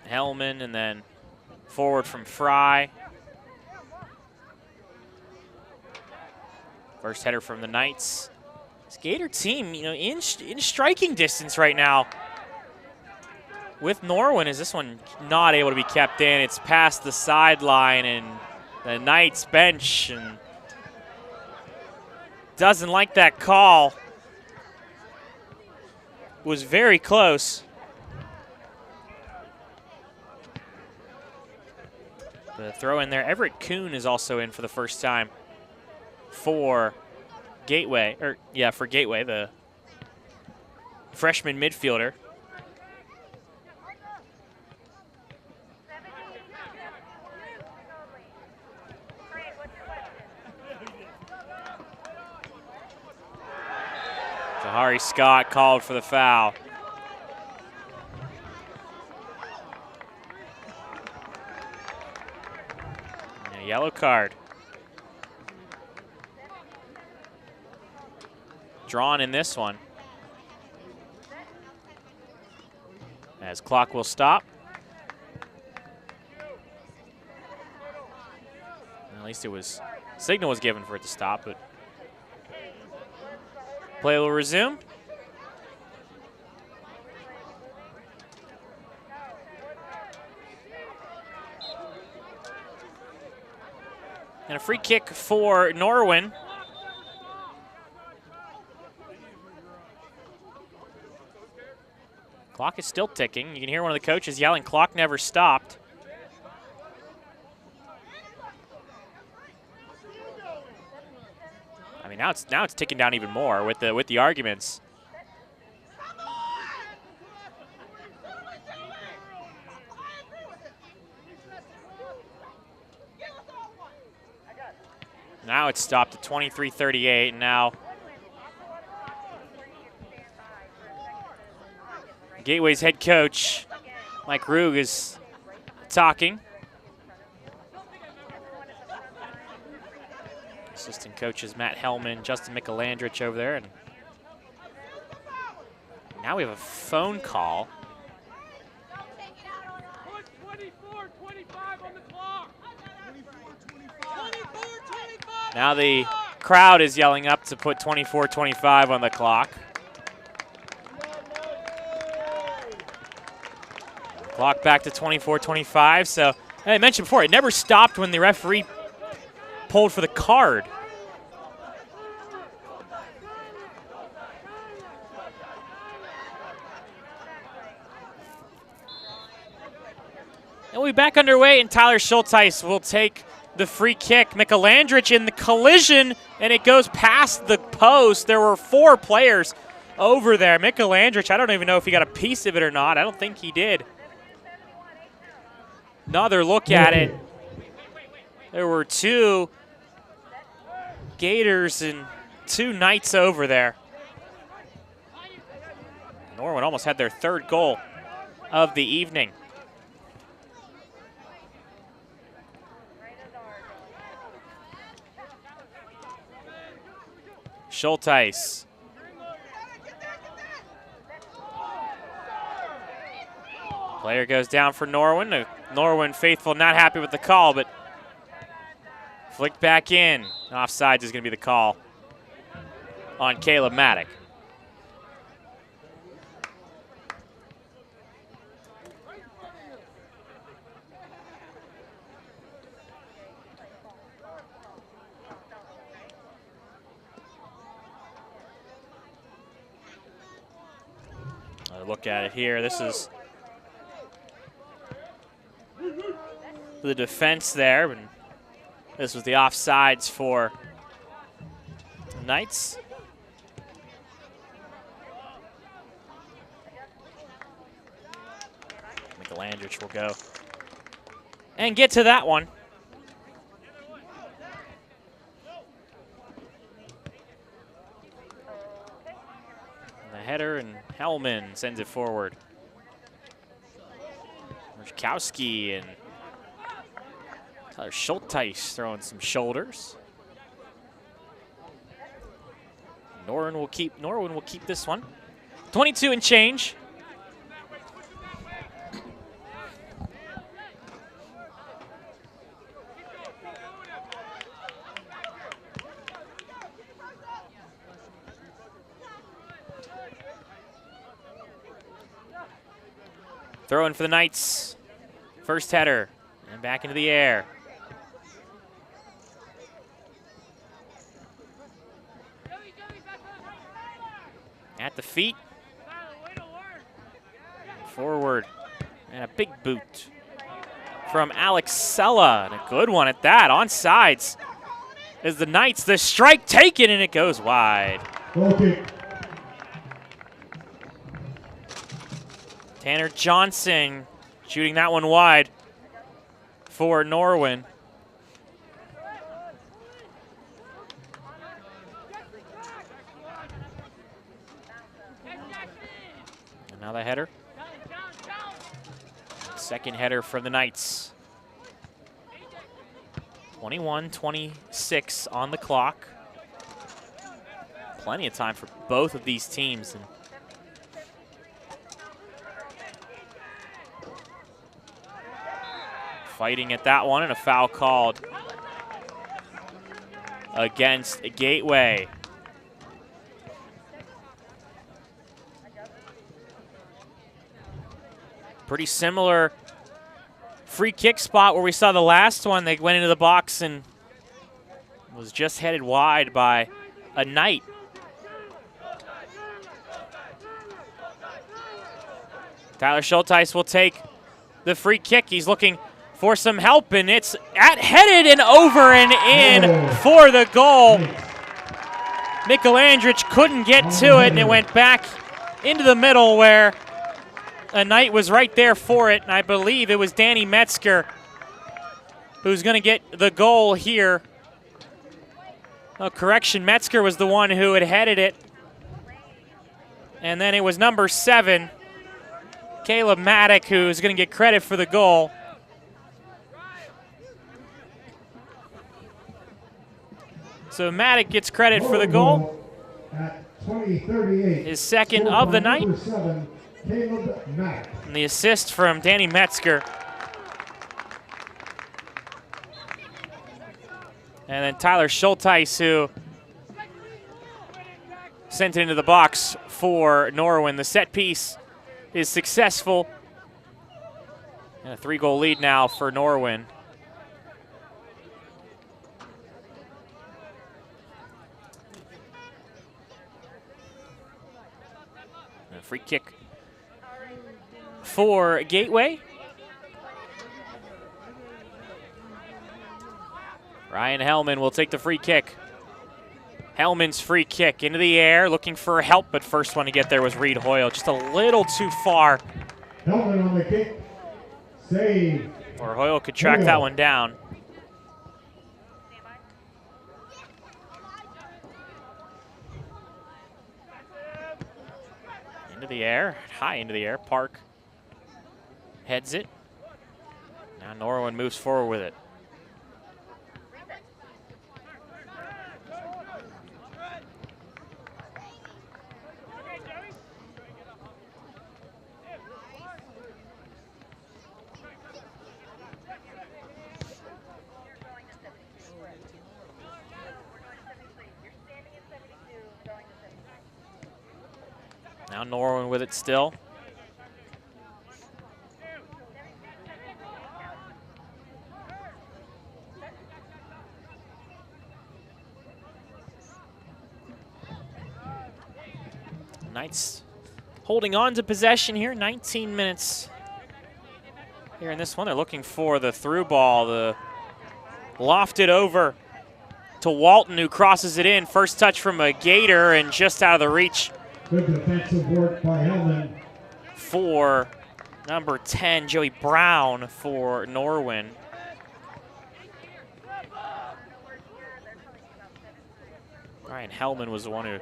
Hellman, and then forward from Fry. First header from the Knights. This Gator team, you know, in striking distance right now with Norwin. Is this one not able to be kept in? It's past the sideline, and the Knights bench and doesn't like that call. Was very close. The throw in there. Everett Kuhn is also in for the first time for Gateway, for Gateway, the freshman midfielder. Zahari Scott called for the foul. Yellow card. Drawn in this one. As clock will stop. At least it was, signal was given for it to stop, but play will resume. And a free kick for Norwin. Clock is still ticking. You can hear one of the coaches yelling, "Clock never stopped." I mean, now it's ticking down even more with the arguments. Now it's stopped at 23:38, and now Gateway's head coach, Mike Rug, is talking. Assistant coaches Matt Hellman, Justin Mikulandrich over there. And now we have a phone call. Now the crowd is yelling up to put 24-25 on the clock. Clock back to 24-25. So, as I mentioned before, it never stopped when the referee pulled for the card. And we'll be back underway, and Tyler Schulteis will take the free kick. Mikulandrich in the collision, and it goes past the post. There were 4 players over there. Mikulandrich, I don't even know if he got a piece of it or not. I don't think he did. Another look at it. There were 2 Gators and 2 Knights over there. Norwin almost had their 3rd goal of the evening. Schulteis. Player goes down for Norwin. Norwin faithful, not happy with the call, but flicked back in. Offsides is going to be the call on Caleb Maddock. Look at it here. This is the defense there. And this was the offsides for the Knights. Mikulandrich will go and get to that one. Header, and Hellman sends it forward. Rajkowski and Tyler Schulteis throwing some shoulders. Norwin will keep this one. 22 and change. Throwing for the Knights. First header, and back into the air. At the feet. Forward, and a big boot from Alex Sella, and a good one at that. On sides is the Knights. The strike taken, and it goes wide. Okay. Tanner Johnson shooting that one wide for Norwin. And now the header. Second header from the Knights. 21-26 on the clock. Plenty of time for both of these teams. And fighting at that one, and a foul called against Gateway. Pretty similar free kick spot where we saw the last one. They went into the box and was just headed wide by a Knight. Tyler Schulteis will take the free kick. He's looking for some help, and it's headed and over and in for the goal. Mikulandrich couldn't get to it, and it went back into the middle where a Knight was right there for it, and I believe it was Danny Metzger who's going to get the goal here. Oh, correction, Metzger was the one who had headed it, and then it was number 7, Caleb Maddock, who's going to get credit for the goal. So Maddock gets credit for the goal. His second of the night. And the assist from Danny Metzger. And then Tyler Schulteis, who sent it into the box for Norwin. The set piece is successful. And a 3-goal lead now for Norwin. And a free kick for Gateway. Ryan Hellman will take the free kick. Hellman's free kick into the air, looking for help, but first one to get there was Reed Hoyle. Just a little too far. Hellman on the kick. Save. Or Hoyle could track that one down. Into the air, high into the air. Park heads it. Now Norwin moves forward with it. Now Norwin with it still. Knights holding on to possession here, 19 minutes here in this one. They're looking for the through ball, the lofted over to Walton, who crosses it in. First touch from a Gator and just out of the reach. Good defensive work by Hellman. For number 10, Joey Brown for Norwin. Ryan Hellman was the one who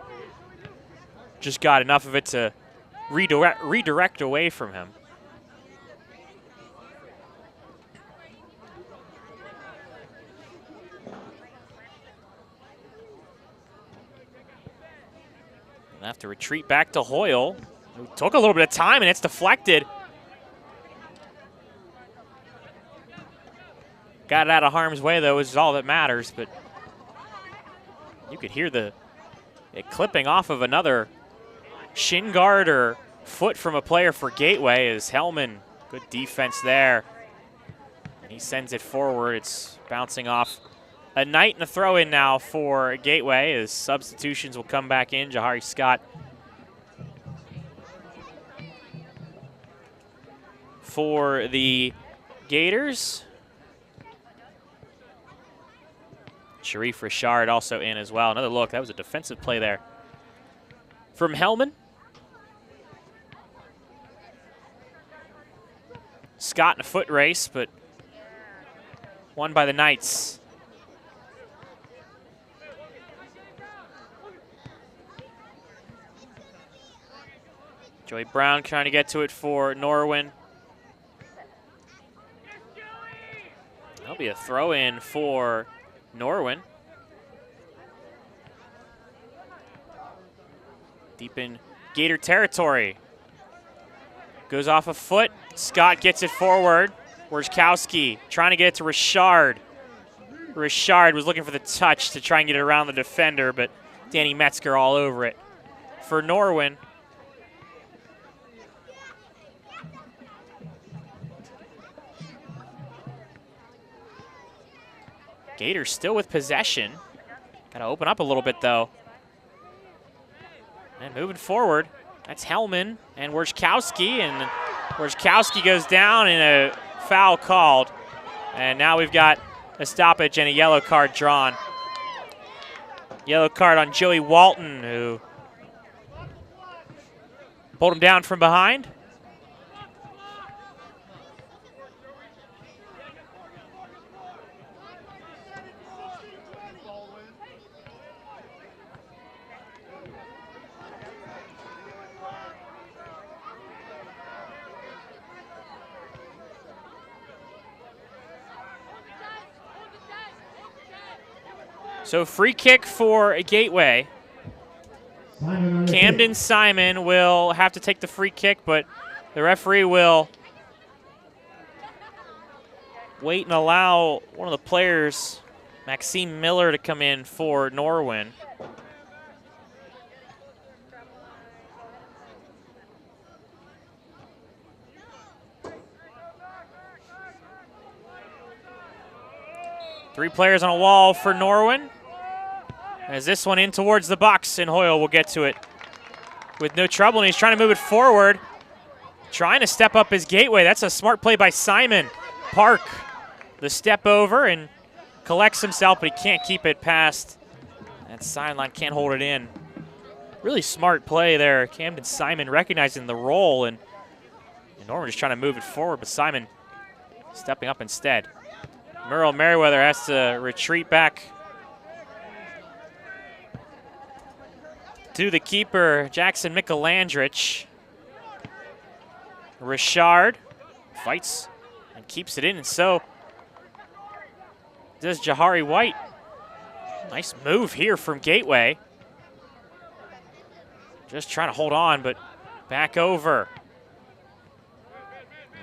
just got enough of it to redirect away from him. They'll have to retreat back to Hoyle, who took a little bit of time, and it's deflected. Got it out of harm's way, though, is all that matters, but you could hear it clipping off of another shin guard or foot from a player for Gateway. Is Hellman. Good defense there. And he sends it forward. It's bouncing off a Knight and a throw in now for Gateway as substitutions will come back in. Jahari Scott for the Gators. Sharif Richard also in as well. Another look. That was a defensive play there from Hellman. Scott in a foot race, but won by the Knights. Joey Brown trying to get to it for Norwin. That'll be a throw-in for Norwin. Deep in Gator territory. Goes off a foot. Scott gets it forward. Wierzkowski trying to get it to Richard. Richard was looking for the touch to try and get it around the defender, but Danny Metzger all over it for Norwin. Gators still with possession. Got to open up a little bit, though. And moving forward, that's Hellman and Wierzkowski, and Wierzkowski goes down and a foul called. And now we've got a stoppage and a yellow card drawn. Yellow card on Joey Walton, who pulled him down from behind. So free kick for a Gateway. Camden Simon will have to take the free kick, but the referee will wait and allow one of the players, Maxime Miller, to come in for Norwin. Three players on a wall for Norwin. As this one in towards the box, and Hoyle will get to it with no trouble, and he's trying to move it forward. Trying to step up his Gateway. That's a smart play by Simon. Park, the step over, and collects himself, but he can't keep it past That sideline can't hold it in. Really smart play there. Camden Simon recognizing the role, and Norwin just trying to move it forward, but Simon stepping up instead. Merle Merriweather has to retreat back to the keeper, Jackson Mikelandrich. Richard fights and keeps it in, and so does Jahari White. Nice move here from Gateway. Just trying to hold on, but back over.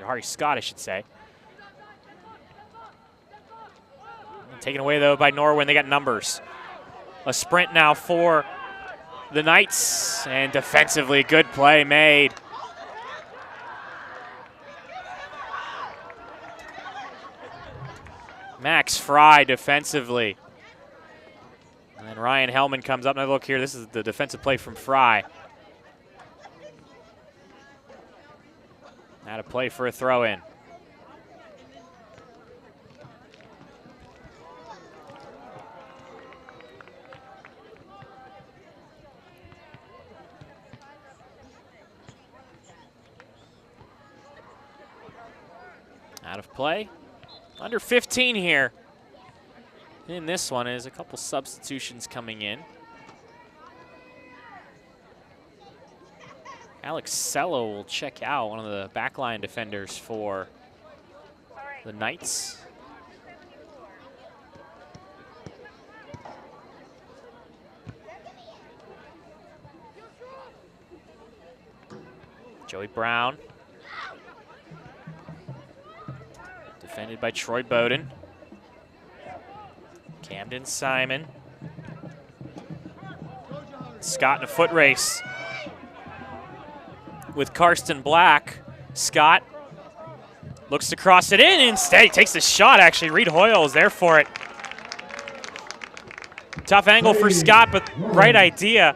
Jahari Scott, I should say. Taken away, though, by Norwin. They got numbers. A sprint now for the Knights, and defensively, good play made. Max Fry defensively. And then Ryan Hellman comes up. Now look here, this is the defensive play from Fry. Now to play for a throw-in. Out of play. Under 15 here in this one is a couple substitutions coming in. Alex Cello will check out, one of the backline defenders for the Knights. Joey Brown. Defended by Troy Bowden. Camden Simon. Scott in a foot race with Karsten Black. Scott looks to cross it in. Instead, he takes the shot, actually. Reed Hoyle is there for it. Tough angle for Scott, but right idea.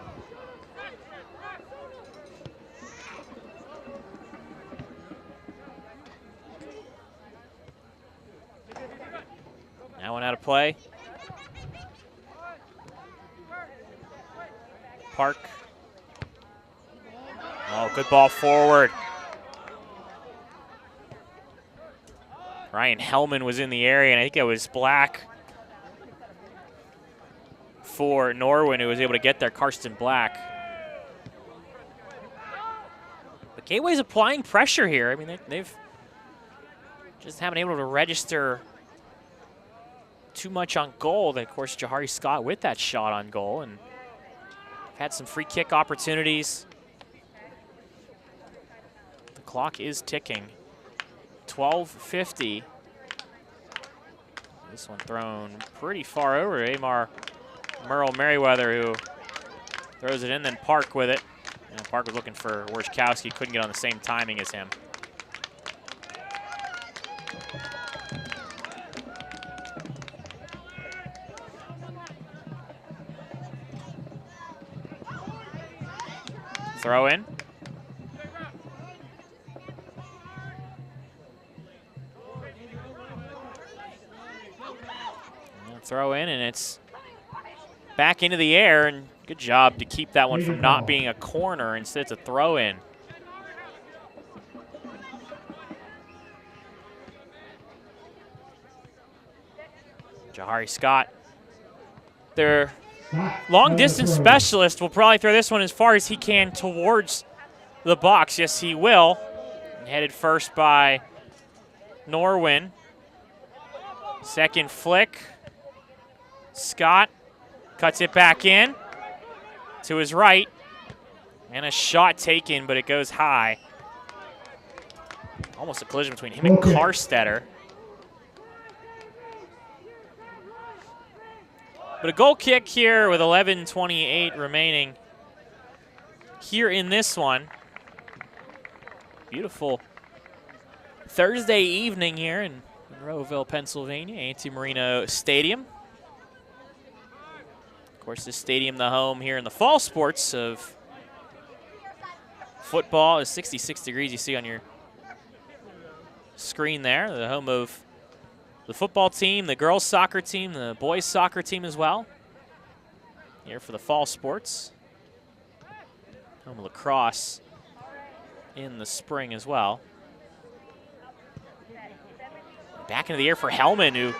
That one out of play. Park. Oh, good ball forward. Ryan Hellman was in the area, and I think it was Black for Norwin who was able to get there, Karsten Black. But Gateway's applying pressure here. I mean, they've just haven't been able to register too much on goal. Then, of course, Jahari Scott with that shot on goal, and had some free kick opportunities. The clock is ticking. 12:50. This one thrown pretty far over. Amar Merle Merriweather, who throws it in, then Park with it. And Park was looking for Wojciechowski, couldn't get on the same timing as him. Throw in. Throw in, and it's back into the air, and good job to keep that one from not being a corner. Instead, it's a throw in. Jahari Scott, their long distance specialist, will probably throw this one as far as he can towards the box. Yes, he will. And headed first by Norwin. Second flick. Scott cuts it back in to his right. And a shot taken, but it goes high. Almost a collision between him and Karstetter. But a goal kick here with 11:28 remaining here in this one. Beautiful Thursday evening here in Monroeville, Pennsylvania, A&T Marino Stadium. Of course, this stadium, the home here in the fall sports of football, is 66 degrees you see on your screen there. The home of the football team, the girls soccer team, the boys soccer team as well. here for the fall sports. Home lacrosse in the spring as well. Back into the air for Hellman, who,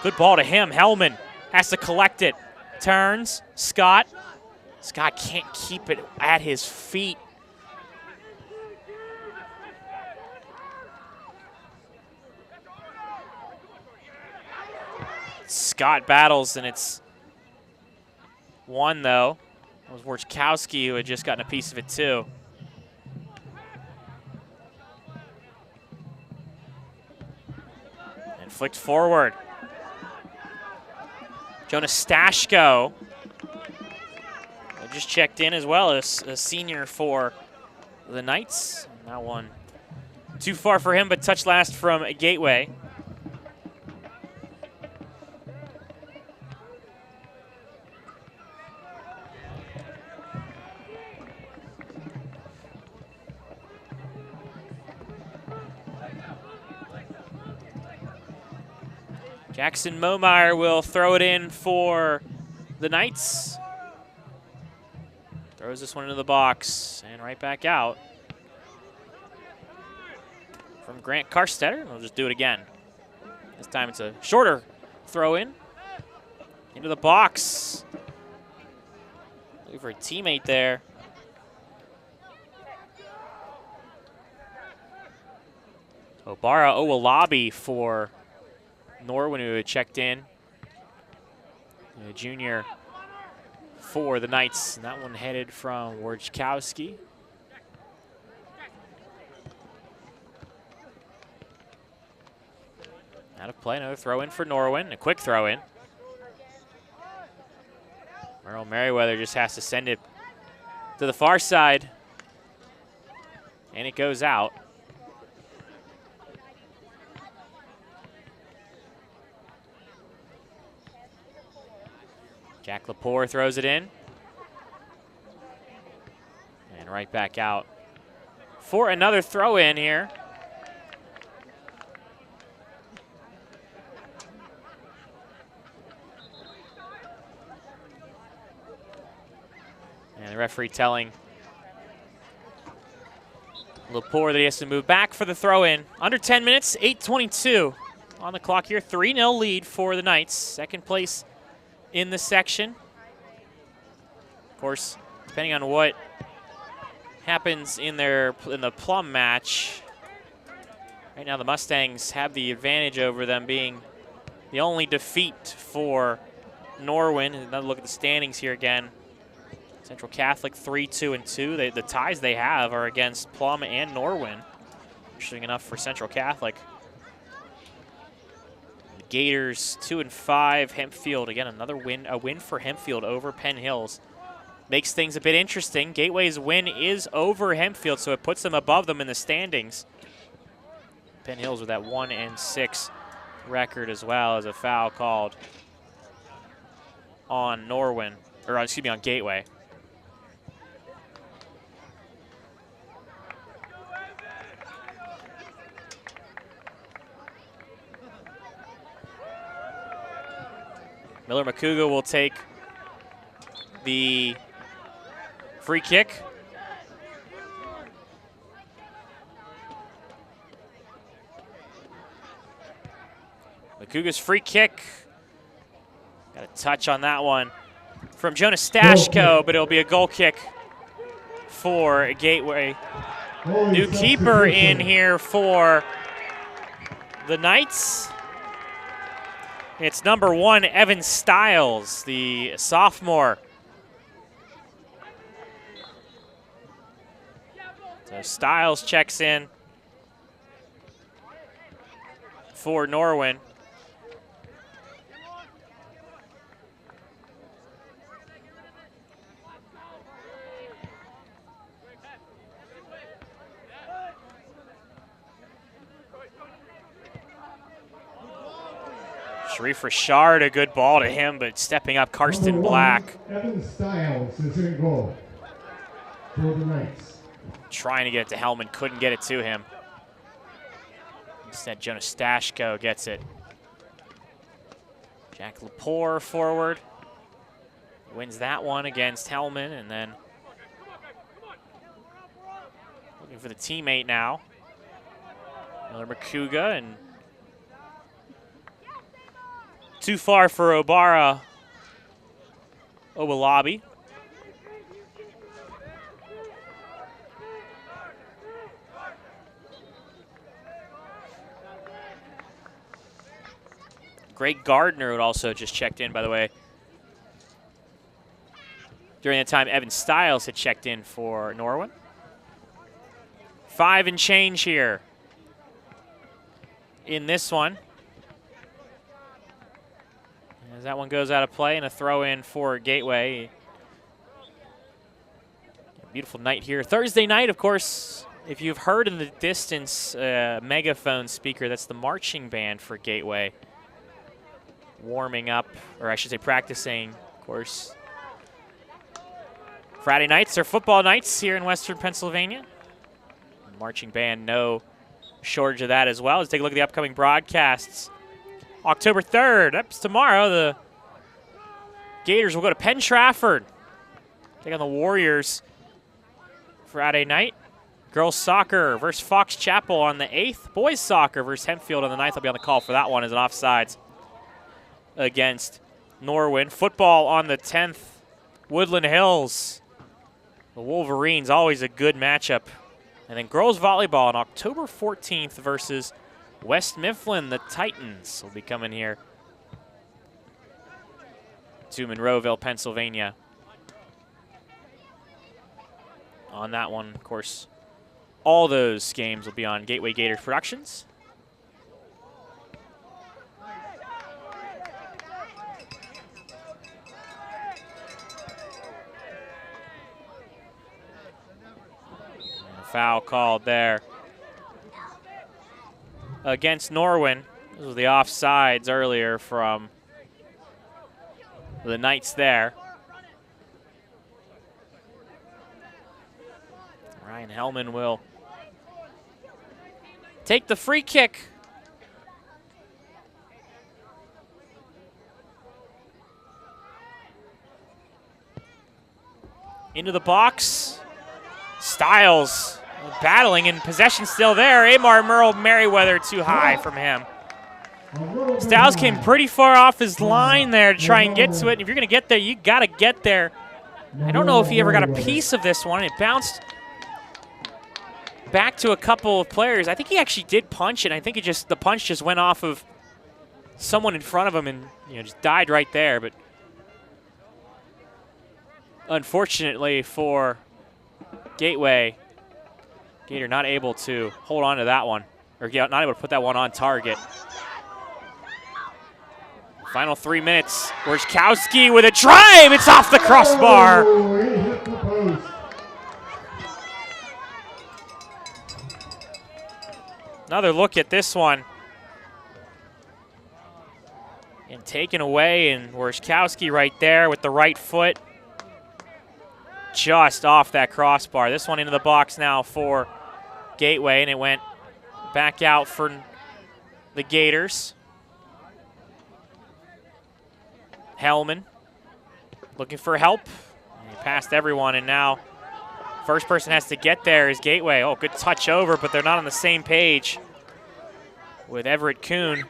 good ball to him. Hellman has to collect it. Turns, Scott. Scott can't keep it at his feet. Scott battles, and it's one, though. It was Wojciechowski who had just gotten a piece of it, too. And flicked forward. Jonas Stashko just checked in as well as a senior for the Knights. That one too far for him, but touch last from Gateway. Jackson Momeyer will throw it in for the Knights. Throws this one into the box and right back out. From Grant Karstetter, we'll just do it again. This time it's a shorter throw in. Into the box. Looking for a teammate there. Obara Owolabi for Norwin, who had checked in. A junior for the Knights. And that one headed from Wojciechowski. Out of play, another throw in for Norwin. A quick throw in. Merrill Merriweather just has to send it to the far side. And it goes out. Jack Lepore throws it in. And right back out for another throw in here. And the referee telling Lepore that he has to move back for the throw in. Under 10 minutes, 8:22 on the clock here. 3-0 lead for the Knights. Second place in the section. Of course, depending on what happens in the Plum match, right now the Mustangs have the advantage over them, being the only defeat for Norwin. Another look at the standings here again. Central Catholic 3-2-2. The ties they have are against Plum and Norwin. Interesting enough for Central Catholic. Gators 2-5. Hempfield, again, another win, a win for Hempfield over Penn Hills. Makes things a bit interesting. Gateway's win is over Hempfield, so it puts them above them in the standings. Penn Hills with that 1-6 record as well, as a foul called on Norwin, or excuse me, on Gateway. Miller Makuga will take the free kick. Makuga's free kick. Got a touch on that one from Jonas Stashko, but it'll be a goal kick for Gateway. New keeper in here for the Knights. It's number 1, Evan Stiles, the sophomore. So Stiles checks in for Norwin. Sharif Richard, a good ball to him, but stepping up, Karsten Black. Evan Stiles is in goal for the Knights. Trying to get it to Hellman, couldn't get it to him. Instead, Jonas Stashko gets it. Jack Lepore forward. Wins that one against Hellman, and then looking for the teammate now. Miller Makuga, and too far for Obara Owalabi. Greg Gardner would also just checked in, by the way. During that time, Evan Stiles had checked in for Norwin. 5 and change here in this one. As that one goes out of play, and a throw in for Gateway. Beautiful night here. Thursday night, of course, if you've heard in the distance megaphone speaker, that's the marching band for Gateway. Warming up, or I should say practicing, of course. Friday nights are football nights here in Western Pennsylvania. Marching band, no shortage of that as well. Let's take a look at the upcoming broadcasts. October 3rd, that's tomorrow. The Gators will go to Penn Trafford. Take on the Warriors Friday night. Girls soccer versus Fox Chapel on the 8th. Boys soccer versus Hempfield on the 9th. I'll be on the call for that one as an offsides against Norwin. Football on the 10th. Woodland Hills. The Wolverines, always a good matchup. And then girls volleyball on October 14th versus West Mifflin. The Titans will be coming here to Monroeville, Pennsylvania. On that one, of course, all those games will be on Gateway Gators Productions. Foul called there against Norwin. This was the offsides earlier from the Knights there. Ryan Hellman will take the free kick. Into the box. Stiles battling, and possession still there. Amar Merle Merriweather too high from him. Stiles came pretty far off his line there to try and get to it. And if you're going to get there, you got to get there. I don't know if he ever got a piece of this one. It bounced back to a couple of players. I think he actually did punch it. I think the punch just went off of someone in front of him and just died right there. But unfortunately for Gateway, Gator not able to hold on to that one, or not able to put that one on target. Final 3 minutes. Wierzkowski with a drive. It's off the crossbar. Another look at this one. And taken away, and Wierzkowski right there with the right foot. Just off that crossbar. This one into the box now for Gateway, and it went back out for the Gators. Hellman looking for help. He passed everyone, and now first person has to get there is Gateway. Oh, good touch over, but they're not on the same page with Everett Kuhn.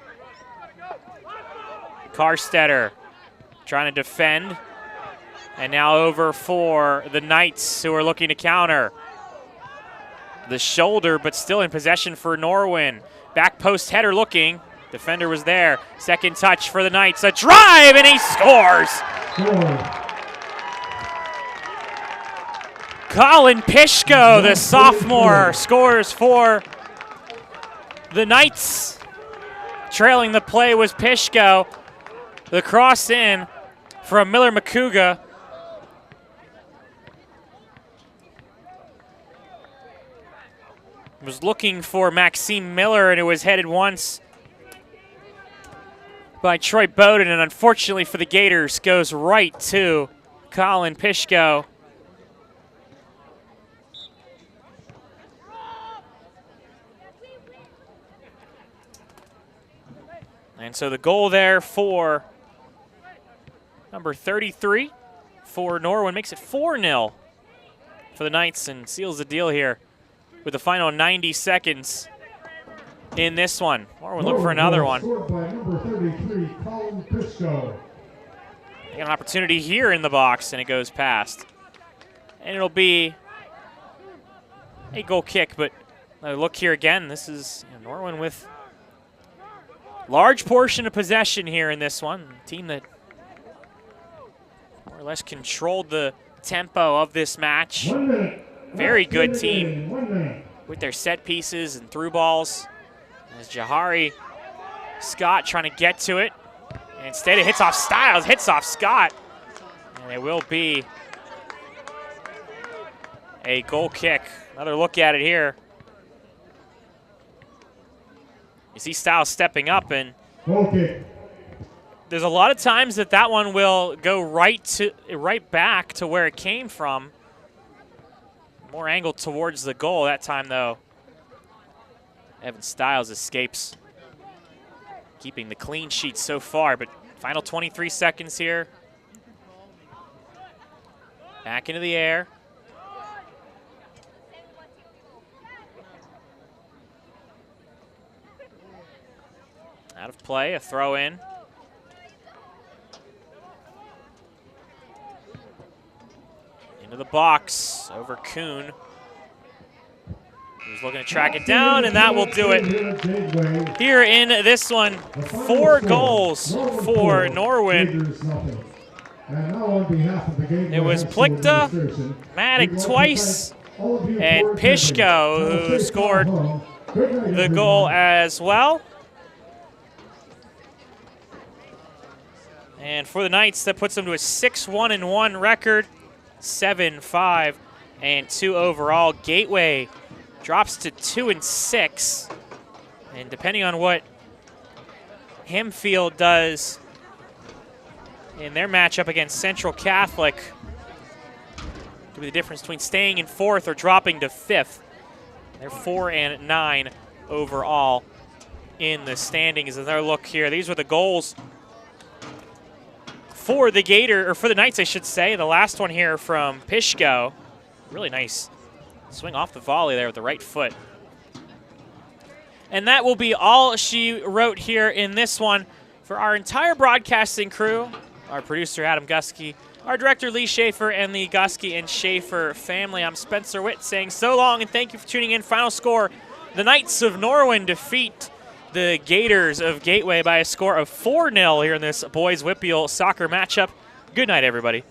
Karstetter trying to defend. And now over for the Knights, who are looking to counter. The shoulder, but still in possession for Norwin. Back post header looking. Defender was there. Second touch for the Knights. A drive, and he scores! Colin Pishko, the sophomore, scores for the Knights. Trailing the play was Pishko. The cross in from Miller Makuga. Was looking for Maxime Miller, and it was headed once by Troy Bowden, and unfortunately for the Gators, goes right to Colin Pishko. And so the goal there for number 33, for Norwin, makes it 4-0 for the Knights and seals the deal here with the final 90 seconds in this one. Norwin look for another one. Scored by number 33, Colin Pisco. They got an opportunity here in the box, and it goes past. And it'll be a goal kick, but look here again. This is Norwin with large portion of possession here in this one. Team that more or less controlled the tempo of this match. Very good team with their set pieces and through balls. As Jahari Scott trying to get to it. And instead it hits off Styles, hits off Scott. And it will be a goal kick. Another look at it here. You see Styles stepping up, and there's a lot of times that one will go right back to where it came from. More angled towards the goal that time, though. Evan Styles escapes, keeping the clean sheet so far, but final 23 seconds here. Back into the air. Out of play, a throw in. Into the box, over Kuhn. He's looking to track it down, and that will do it here in this one. 4 goals for Norwin. It was Plikta, Maddock twice, and Pishko who scored the goal as well. And for the Knights, that puts them to a 6-1-1 record, 7-5-2 overall. Gateway drops to 2-6, and depending on what Hempfield does in their matchup against Central Catholic, could be the difference between staying in 4th or dropping to 5th. They're 4-9 overall in the standings. Another look here. These were the goals for the for the Knights, I should say. The last one here from Pishko. Really nice swing off the volley there with the right foot. And that will be all she wrote here in this one. For our entire broadcasting crew, our producer Adam Gusky, our director Lee Schaefer, and the Gusky and Schaefer family, I'm Spencer Witt saying so long and thank you for tuning in. Final score, the Knights of Norwin defeat the Gators of Gateway by a score of 4-0 here in this boys WPIAL soccer matchup. Good night, everybody.